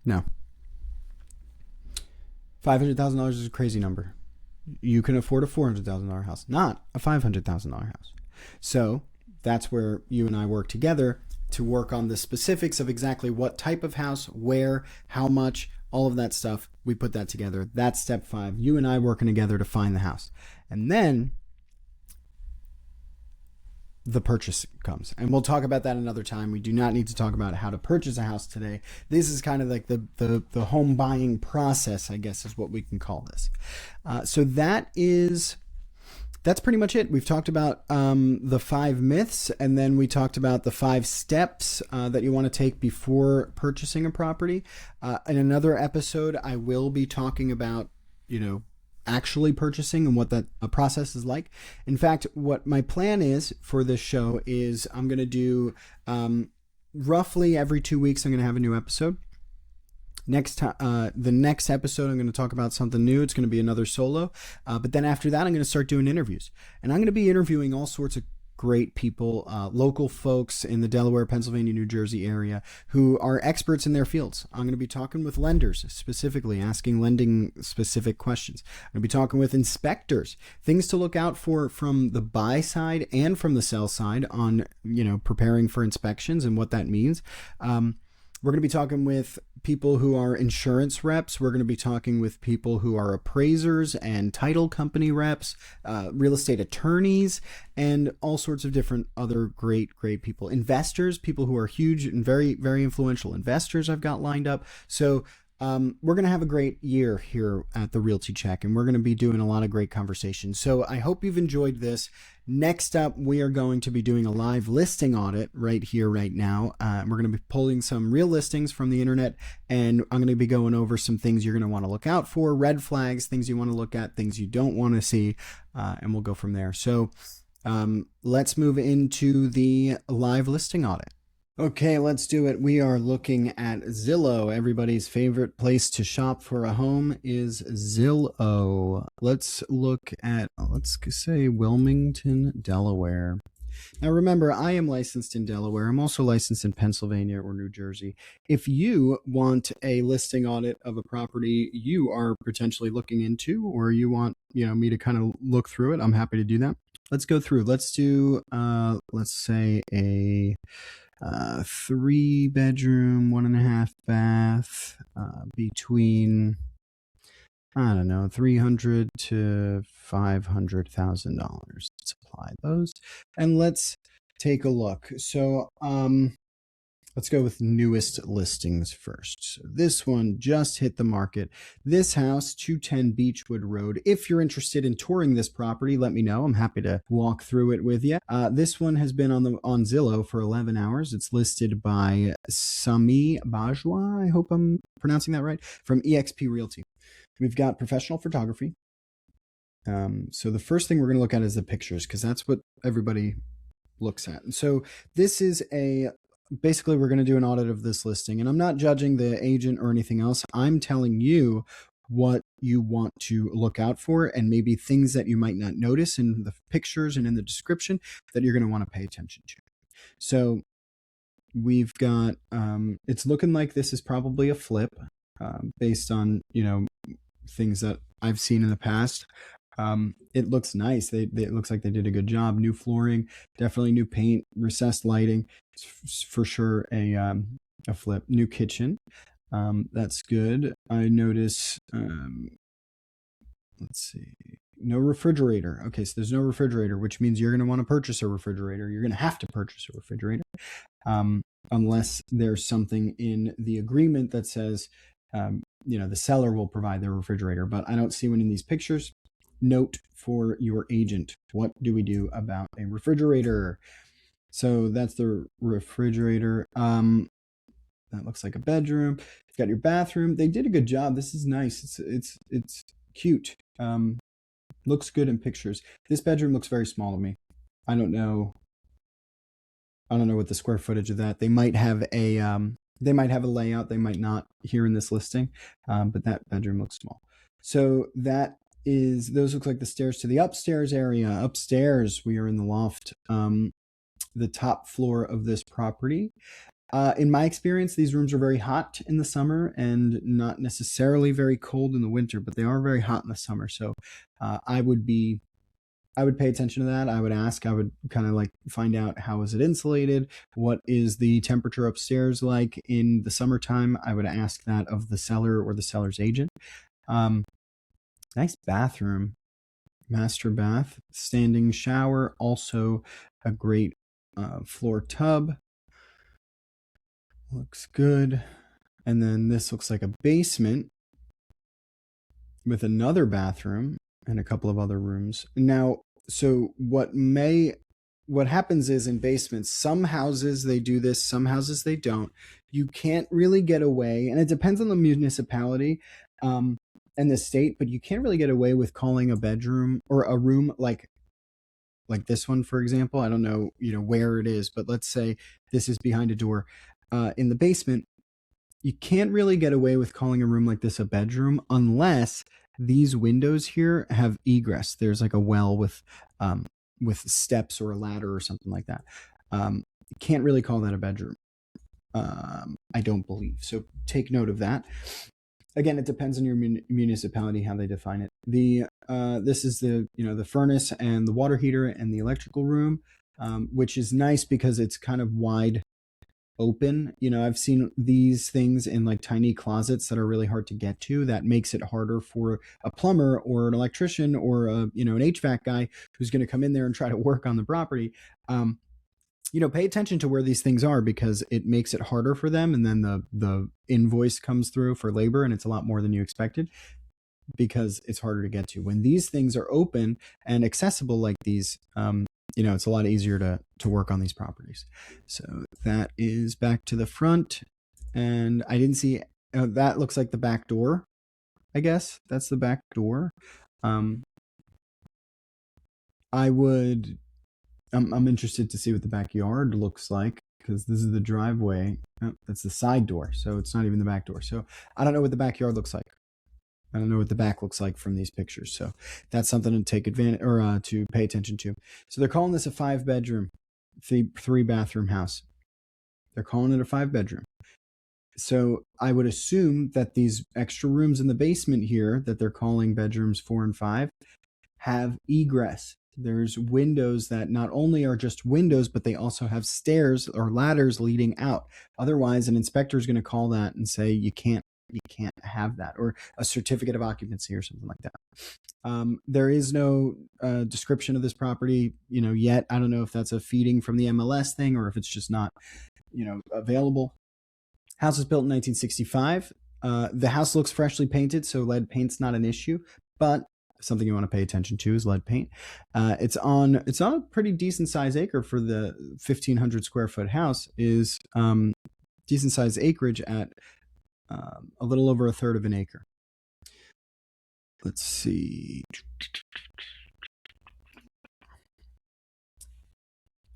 No. $500,000 is a crazy number. You can afford a $400,000 house, not a $500,000 house. So that's where you and I work together to work on the specifics of exactly what type of house, where, how much, all of that stuff. We put that together. That's step 5. You and I working together to find the house. And then the purchase comes. And we'll talk about that another time. We do not need to talk about how to purchase a house today. This is kind of like the home buying process, I guess is what we can call this. So that's pretty much it. We've talked about the 5 myths, and then we talked about the 5 steps that you want to take before purchasing a property. In another episode, I will be talking about, actually purchasing and what that process is like. In fact, what my plan is for this show is I'm going to do roughly every 2 weeks, I'm going to have a new episode. The next episode, I'm going to talk about something new. It's going to be another solo. But then after that, I'm going to start doing interviews. And I'm going to be interviewing all sorts of great people, local folks in the Delaware, Pennsylvania, New Jersey area who are experts in their fields. I'm going to be talking with lenders, specifically asking lending specific questions. I'm going to be talking with inspectors, things to look out for from the buy side and from the sell side on, preparing for inspections and what that means. We're going to be talking with people who are insurance reps. We're going to be talking with people who are appraisers and title company reps, real estate attorneys, and all sorts of different other great people. Investors, people who are huge and very, very influential investors I've got lined up. So we're going to have a great year here at the Realty Check, and we're going to be doing a lot of great conversations. So I hope you've enjoyed this. Next up, we are going to be doing a live listing audit right here, right now. We're going to be pulling some real listings from the internet, and I'm going to be going over some things you're going to want to look out for, red flags, things you want to look at, things you don't want to see, and we'll go from there. So let's move into the live listing audit. Okay, let's do it. We are looking at Zillow. Everybody's favorite place to shop for a home is Zillow. Let's look at, let's say Wilmington, Delaware. Now, remember, I am licensed in Delaware. I'm also licensed in Pennsylvania or New Jersey. If you want a listing audit of a property you are potentially looking into, or you want, me to kind of look through it, I'm happy to do that. Let's go through. Let's do, let's say a 3-bedroom, 1.5 bath, between, I don't know, $300,000 to $500,000. Let's apply those, and let's take a look. So, let's go with newest listings first. So this one just hit the market. This house, 210 Beechwood Road. If you're interested in touring this property, let me know. I'm happy to walk through it with you. This one has been on Zillow for 11 hours. It's listed by Sami Bajwa. I hope I'm pronouncing that right. From eXp Realty. We've got professional photography. So the first thing we're going to look at is the pictures, because that's what everybody looks at. And so this is basically we're going to do an audit of this listing, and I'm not judging the agent or anything else. I'm telling you what you want to look out for, and maybe things that you might not notice in the pictures and in the description that you're going to want to pay attention to. So we've got, it's looking like this is probably a flip, based on, things that I've seen in the past. It looks nice. It looks like they did a good job. New flooring, definitely new paint, recessed lighting. It's for sure a flip. New kitchen. That's good. I notice, let's see, no refrigerator. Okay, so there's no refrigerator, which means you're going to want to purchase a refrigerator. You're going to have to purchase a refrigerator, unless there's something in the agreement that says, the seller will provide the refrigerator, but I don't see one in these pictures. Note for your agent, what do we do about a refrigerator? So that's the refrigerator. That looks like a bedroom. You've got your bathroom. They did a good job. This is nice. It's cute. Looks good in pictures. This bedroom looks very small to me. I don't know what the square footage of that. They might have a layout. They might not here in this listing, but that bedroom looks small. So those look like the stairs to the upstairs area. Upstairs, we are in the loft, the top floor of this property. In my experience, these rooms are very hot in the summer and not necessarily very cold in the winter, but they are very hot in the summer. So I would pay attention to that. I would ask, I would kind of like find out, how is it insulated? What is the temperature upstairs like in the summertime? I would ask that of the seller or the seller's agent. Nice bathroom, master bath, standing shower, also a great floor tub. Looks good. And then this looks like a basement with another bathroom and a couple of other rooms. Now, so what happens is, in basements, some houses they do this, some houses they don't. You can't really get away, and it depends on the municipality and the state, but you can't really get away with calling a bedroom or a room like this one, for example. I don't know, where it is, but let's say this is behind a door in the basement. You can't really get away with calling a room like this a bedroom unless these windows here have egress. There's like a well with steps or a ladder or something like that. You can't really call that a bedroom. I don't believe. So take note of that. Again, it depends on your municipality how they define it. This is the furnace and the water heater and the electrical room, which is nice because it's kind of wide open. I've seen these things in like tiny closets that are really hard to get to. That makes it harder for a plumber or an electrician or an HVAC guy who's going to come in there and try to work on the property. Pay attention to where these things are, because it makes it harder for them. And then the invoice comes through for labor, and it's a lot more than you expected because it's harder to get to. When these things are open and accessible like these, it's a lot easier to work on these properties. So that is back to the front. And I didn't see, that looks like the back door. I guess that's the back door. I'm interested to see what the backyard looks like, because this is the driveway. Oh, that's the side door. So it's not even the back door. So I don't know what the backyard looks like. I don't know what the back looks like from these pictures. So that's something to take advantage or to pay attention to. So they're calling this a 5-bedroom. three bathroom house. They're calling it a 5-bedroom. So I would assume that these extra rooms in the basement here that they're calling bedrooms 4 and 5 have egress. There's windows that not only are just windows, but they also have stairs or ladders leading out. Otherwise, an inspector is going to call that and say you can't have that, or a certificate of occupancy or something like that. There is no description of this property, yet. I don't know if that's a feeding from the MLS thing or if it's just not, available. House was built in 1965. The house looks freshly painted, so lead paint's not an issue, but something you want to pay attention to is lead paint. It's on a pretty decent size acre for the 1,500 square foot house. Is decent size acreage at a little over a third of an acre. Let's see.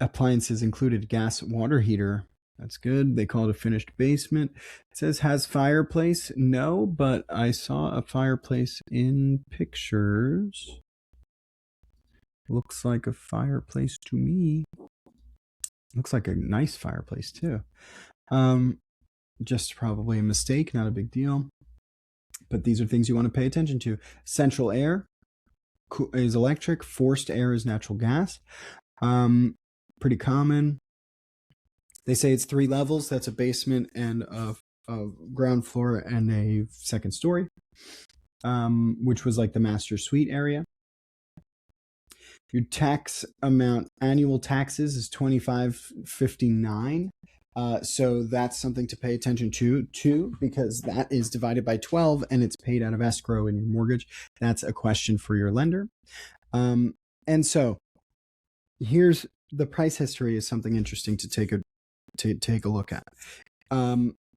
Appliances included gas water heater. That's good. They call it a finished basement. It says has fireplace. No, but I saw a fireplace in pictures. Looks like a fireplace to me. Looks like a nice fireplace too. Just probably a mistake, not a big deal. But these are things you want to pay attention to. Central air is electric. Forced air is natural gas. Pretty common. They say it's 3 levels. That's a basement and a ground floor and a second story, which was like the master suite area. Your tax amount, annual taxes, is $25.59. So that's something to pay attention to too, because that is divided by 12 and it's paid out of escrow in your mortgage. That's a question for your lender. And so here's the price history is something interesting to take a look at.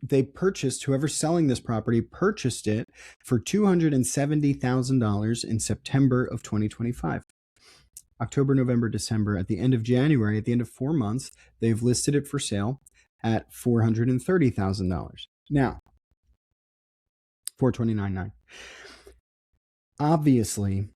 They purchased, whoever's selling this property purchased it for $270,000 in September of 2025. October, November, December. At the end of January, at the end of 4 months, they've listed it for sale at $430,000. Now, $429,900. Obviously,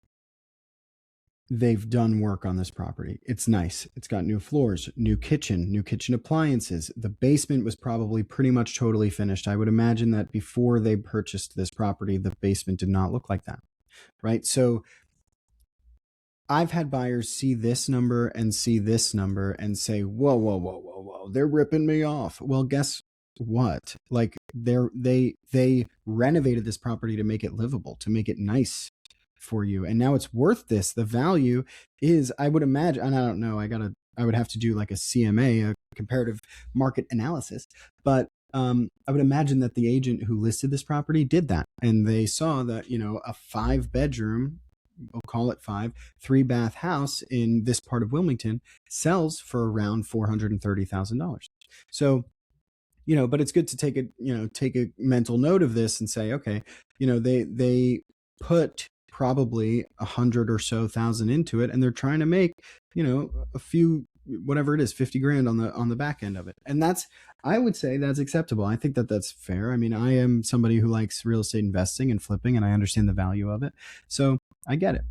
they've done work on this property. It's nice. It's got new floors, new kitchen appliances. The basement was probably pretty much totally finished. I would imagine that before they purchased this property, the basement did not look like that, right? So I've had buyers see this number and see this number and say, whoa, they're ripping me off. Well, guess what? Like they renovated this property to make it livable, to make it nice for you. And now it's worth this. The value is, I would imagine, and I don't know, I would have to do like a CMA, a comparative market analysis, but I would imagine that the agent who listed this property did that. And they saw that, a 5-bedroom, we'll call it 5, 3-bath house in this part of Wilmington sells for around $430,000. So, but it's good to take a mental note of this and say, okay, they put probably 100 or so thousand into it, and they're trying to make, a few, whatever it is, 50 grand on the back end of it. And I would say that's acceptable. I think that that's fair. I mean, I am somebody who likes real estate investing and flipping, and I understand the value of it. So I get it.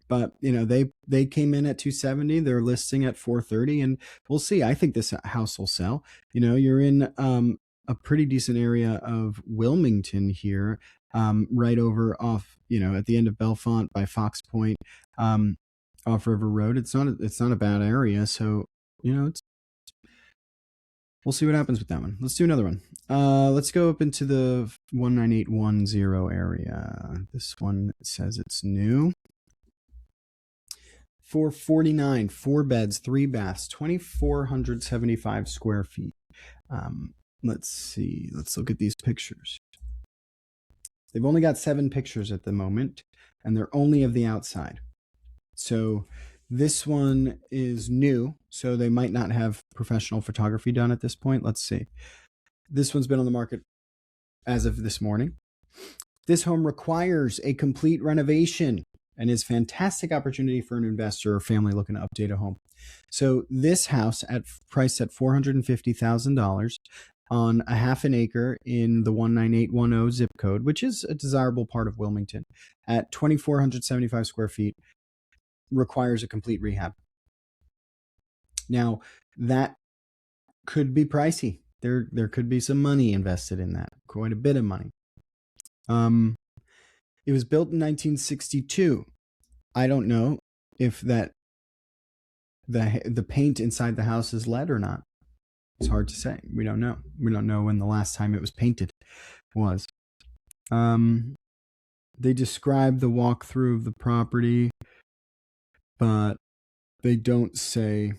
But, they came in at 270, they're listing at 430, and we'll see. I think this house will sell. You're in a pretty decent area of Wilmington here, right over off, at the end of Bellefonte by Fox Point, off River Road. It's not a bad area. So, we'll see what happens with that one. Let's do another one. Let's go up into the 19810 area. This one says it's new. 449, 4 beds, 3 baths, 2,475 square feet. Let's see. Let's look at these pictures. They've only got 7 pictures at the moment, and they're only of the outside. So this one is new, so they might not have professional photography done at this point. Let's see. This one's been on the market as of this morning. This home requires a complete renovation and is a fantastic opportunity for an investor or family looking to update a home. So this house priced at $450,000 on a half an acre in the 19810 zip code, which is a desirable part of Wilmington, at 2,475 square feet, requires a complete rehab. Now, that could be pricey. There could be some money invested in that, quite a bit of money. It was built in 1962. I don't know if the paint inside the house is lead or not. It's hard to say. We don't know. We don't know when the last time it was painted was. They describe the walkthrough of the property, but they don't say,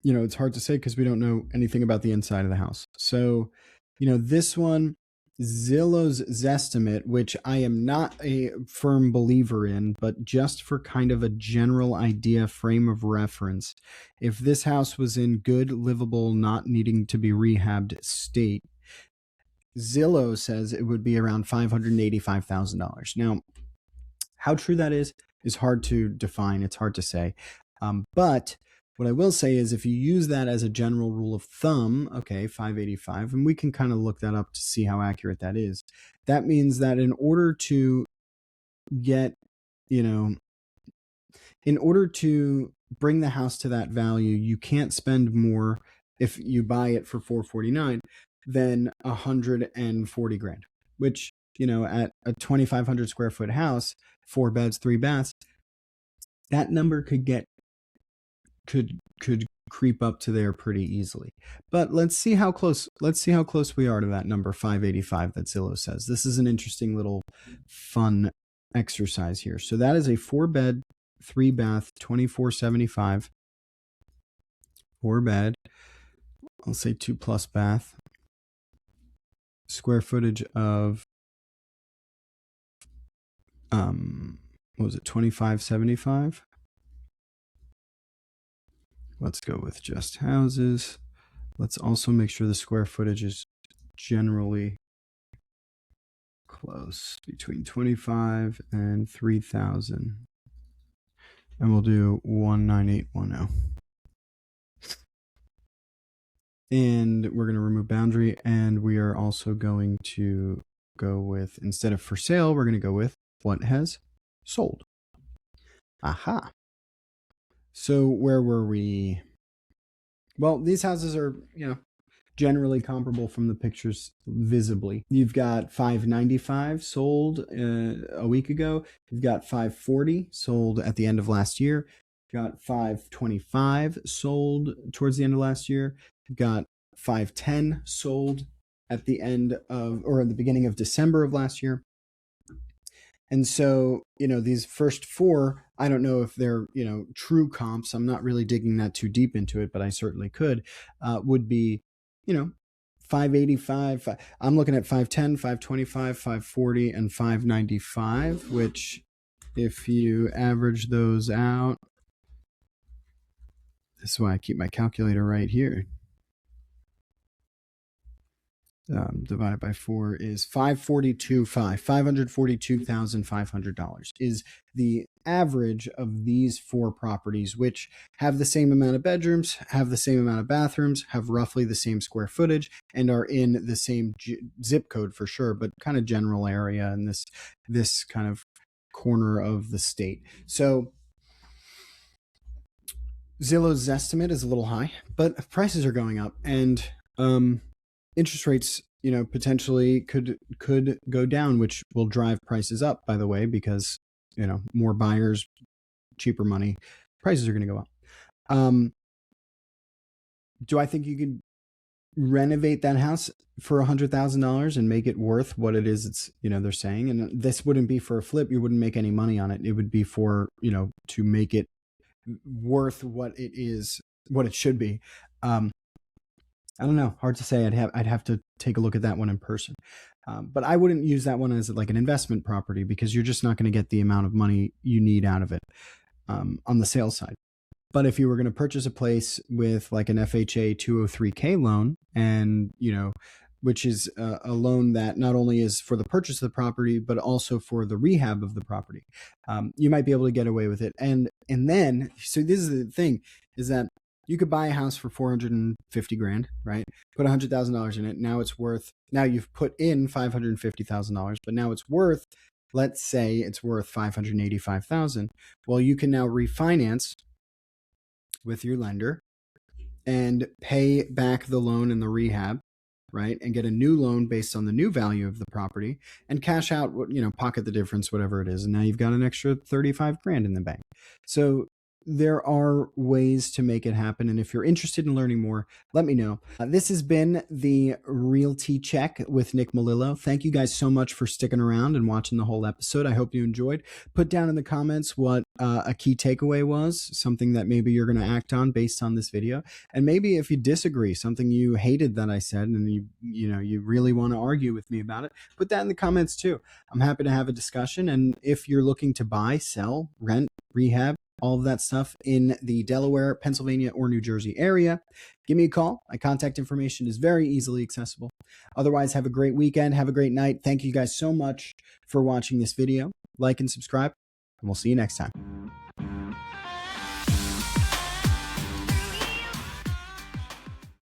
it's hard to say because we don't know anything about the inside of the house. So, this one, Zillow's Zestimate, which I am not a firm believer in, but just for kind of a general idea, frame of reference, if this house was in good, livable, not needing to be rehabbed state, Zillow says it would be around $585,000. Now, how true that is hard to define. It's hard to say. But what I will say is if you use that as a general rule of thumb, okay, 585, and we can kind of look that up to see how accurate that is. That means that in order to get, in order to bring the house to that value, you can't spend more if you buy it for $449 than $140,000, which, at a 2,500 square foot house, 4 beds, 3 baths, that number could creep up to there pretty easily. But let's see how close we are to that number 585 that Zillow says. This is an interesting little fun exercise here. So that is a 4 bed, 3 bath, 2475. 4 bed, I'll say 2 plus bath. Square footage of what was it, 2575? Let's go with just houses. Let's also make sure the square footage is generally close, between 25 and 3,000. And we'll do 19810. And we're going to remove boundary, and we are also going to go with, instead of for sale, we're going to go with what has sold. Aha. So where were we? Well, these houses are, generally comparable from the pictures visibly. You've got 595 sold a week ago. You've got 540 sold at the end of last year. You've got 525 sold towards the end of last year. You've got 510 sold at the end of, or at the beginning of December of last year. And so, these first 4, I don't know if they're, true comps. I'm not really digging that too deep into it, but I certainly could, would be, 585. I'm looking at 510, 525, 540, and 595, which if you average those out, this is why I keep my calculator right here. Divided by 4 is $542,500 is the average of these 4 properties, which have the same amount of bedrooms, have the same amount of bathrooms, have roughly the same square footage, and are in the same zip code for sure, but kind of general area in this kind of corner of the state. So Zillow's estimate is a little high, but prices are going up, and interest rates, potentially could go down, which will drive prices up, by the way, because, more buyers, cheaper money, prices are going to go up. Do I think you could renovate that house for $100,000 and make it worth what it is it's, they're saying? And this wouldn't be for a flip. You wouldn't make any money on it. It would be for, to make it worth what it is, what it should be. I don't know. Hard to say. I'd have to take a look at that one in person. But I wouldn't use that one as like an investment property because you're just not going to get the amount of money you need out of it on the sales side. But if you were going to purchase a place with like an FHA 203K loan, and which is a loan that not only is for the purchase of the property but also for the rehab of the property, you might be able to get away with it. And then, so this is the thing, is that you could buy a house for $450,000, right? Put $100,000 in it. Now you've put in $550,000, but now it's worth, let's say it's worth $585,000. Well, you can now refinance with your lender and pay back the loan and the rehab, right? And get a new loan based on the new value of the property and cash out, pocket the difference, whatever it is. And now you've got an extra 35 grand in the bank. So there are ways to make it happen. And if you're interested in learning more, let me know. This has been the Realty Check with Nick Melillo. Thank you guys so much for sticking around and watching the whole episode. I hope you enjoyed. Put down in the comments what a key takeaway was, something that maybe you're going to act on based on this video. And maybe if you disagree, something you hated that I said, and you really want to argue with me about it, put that in the comments too. I'm happy to have a discussion. And if you're looking to buy, sell, rent, rehab, all of that stuff in the Delaware, Pennsylvania, or New Jersey area, give me a call. My contact information is very easily accessible. Otherwise, have a great weekend. Have a great night. Thank you guys so much for watching this video. Like and subscribe, and we'll see you next time.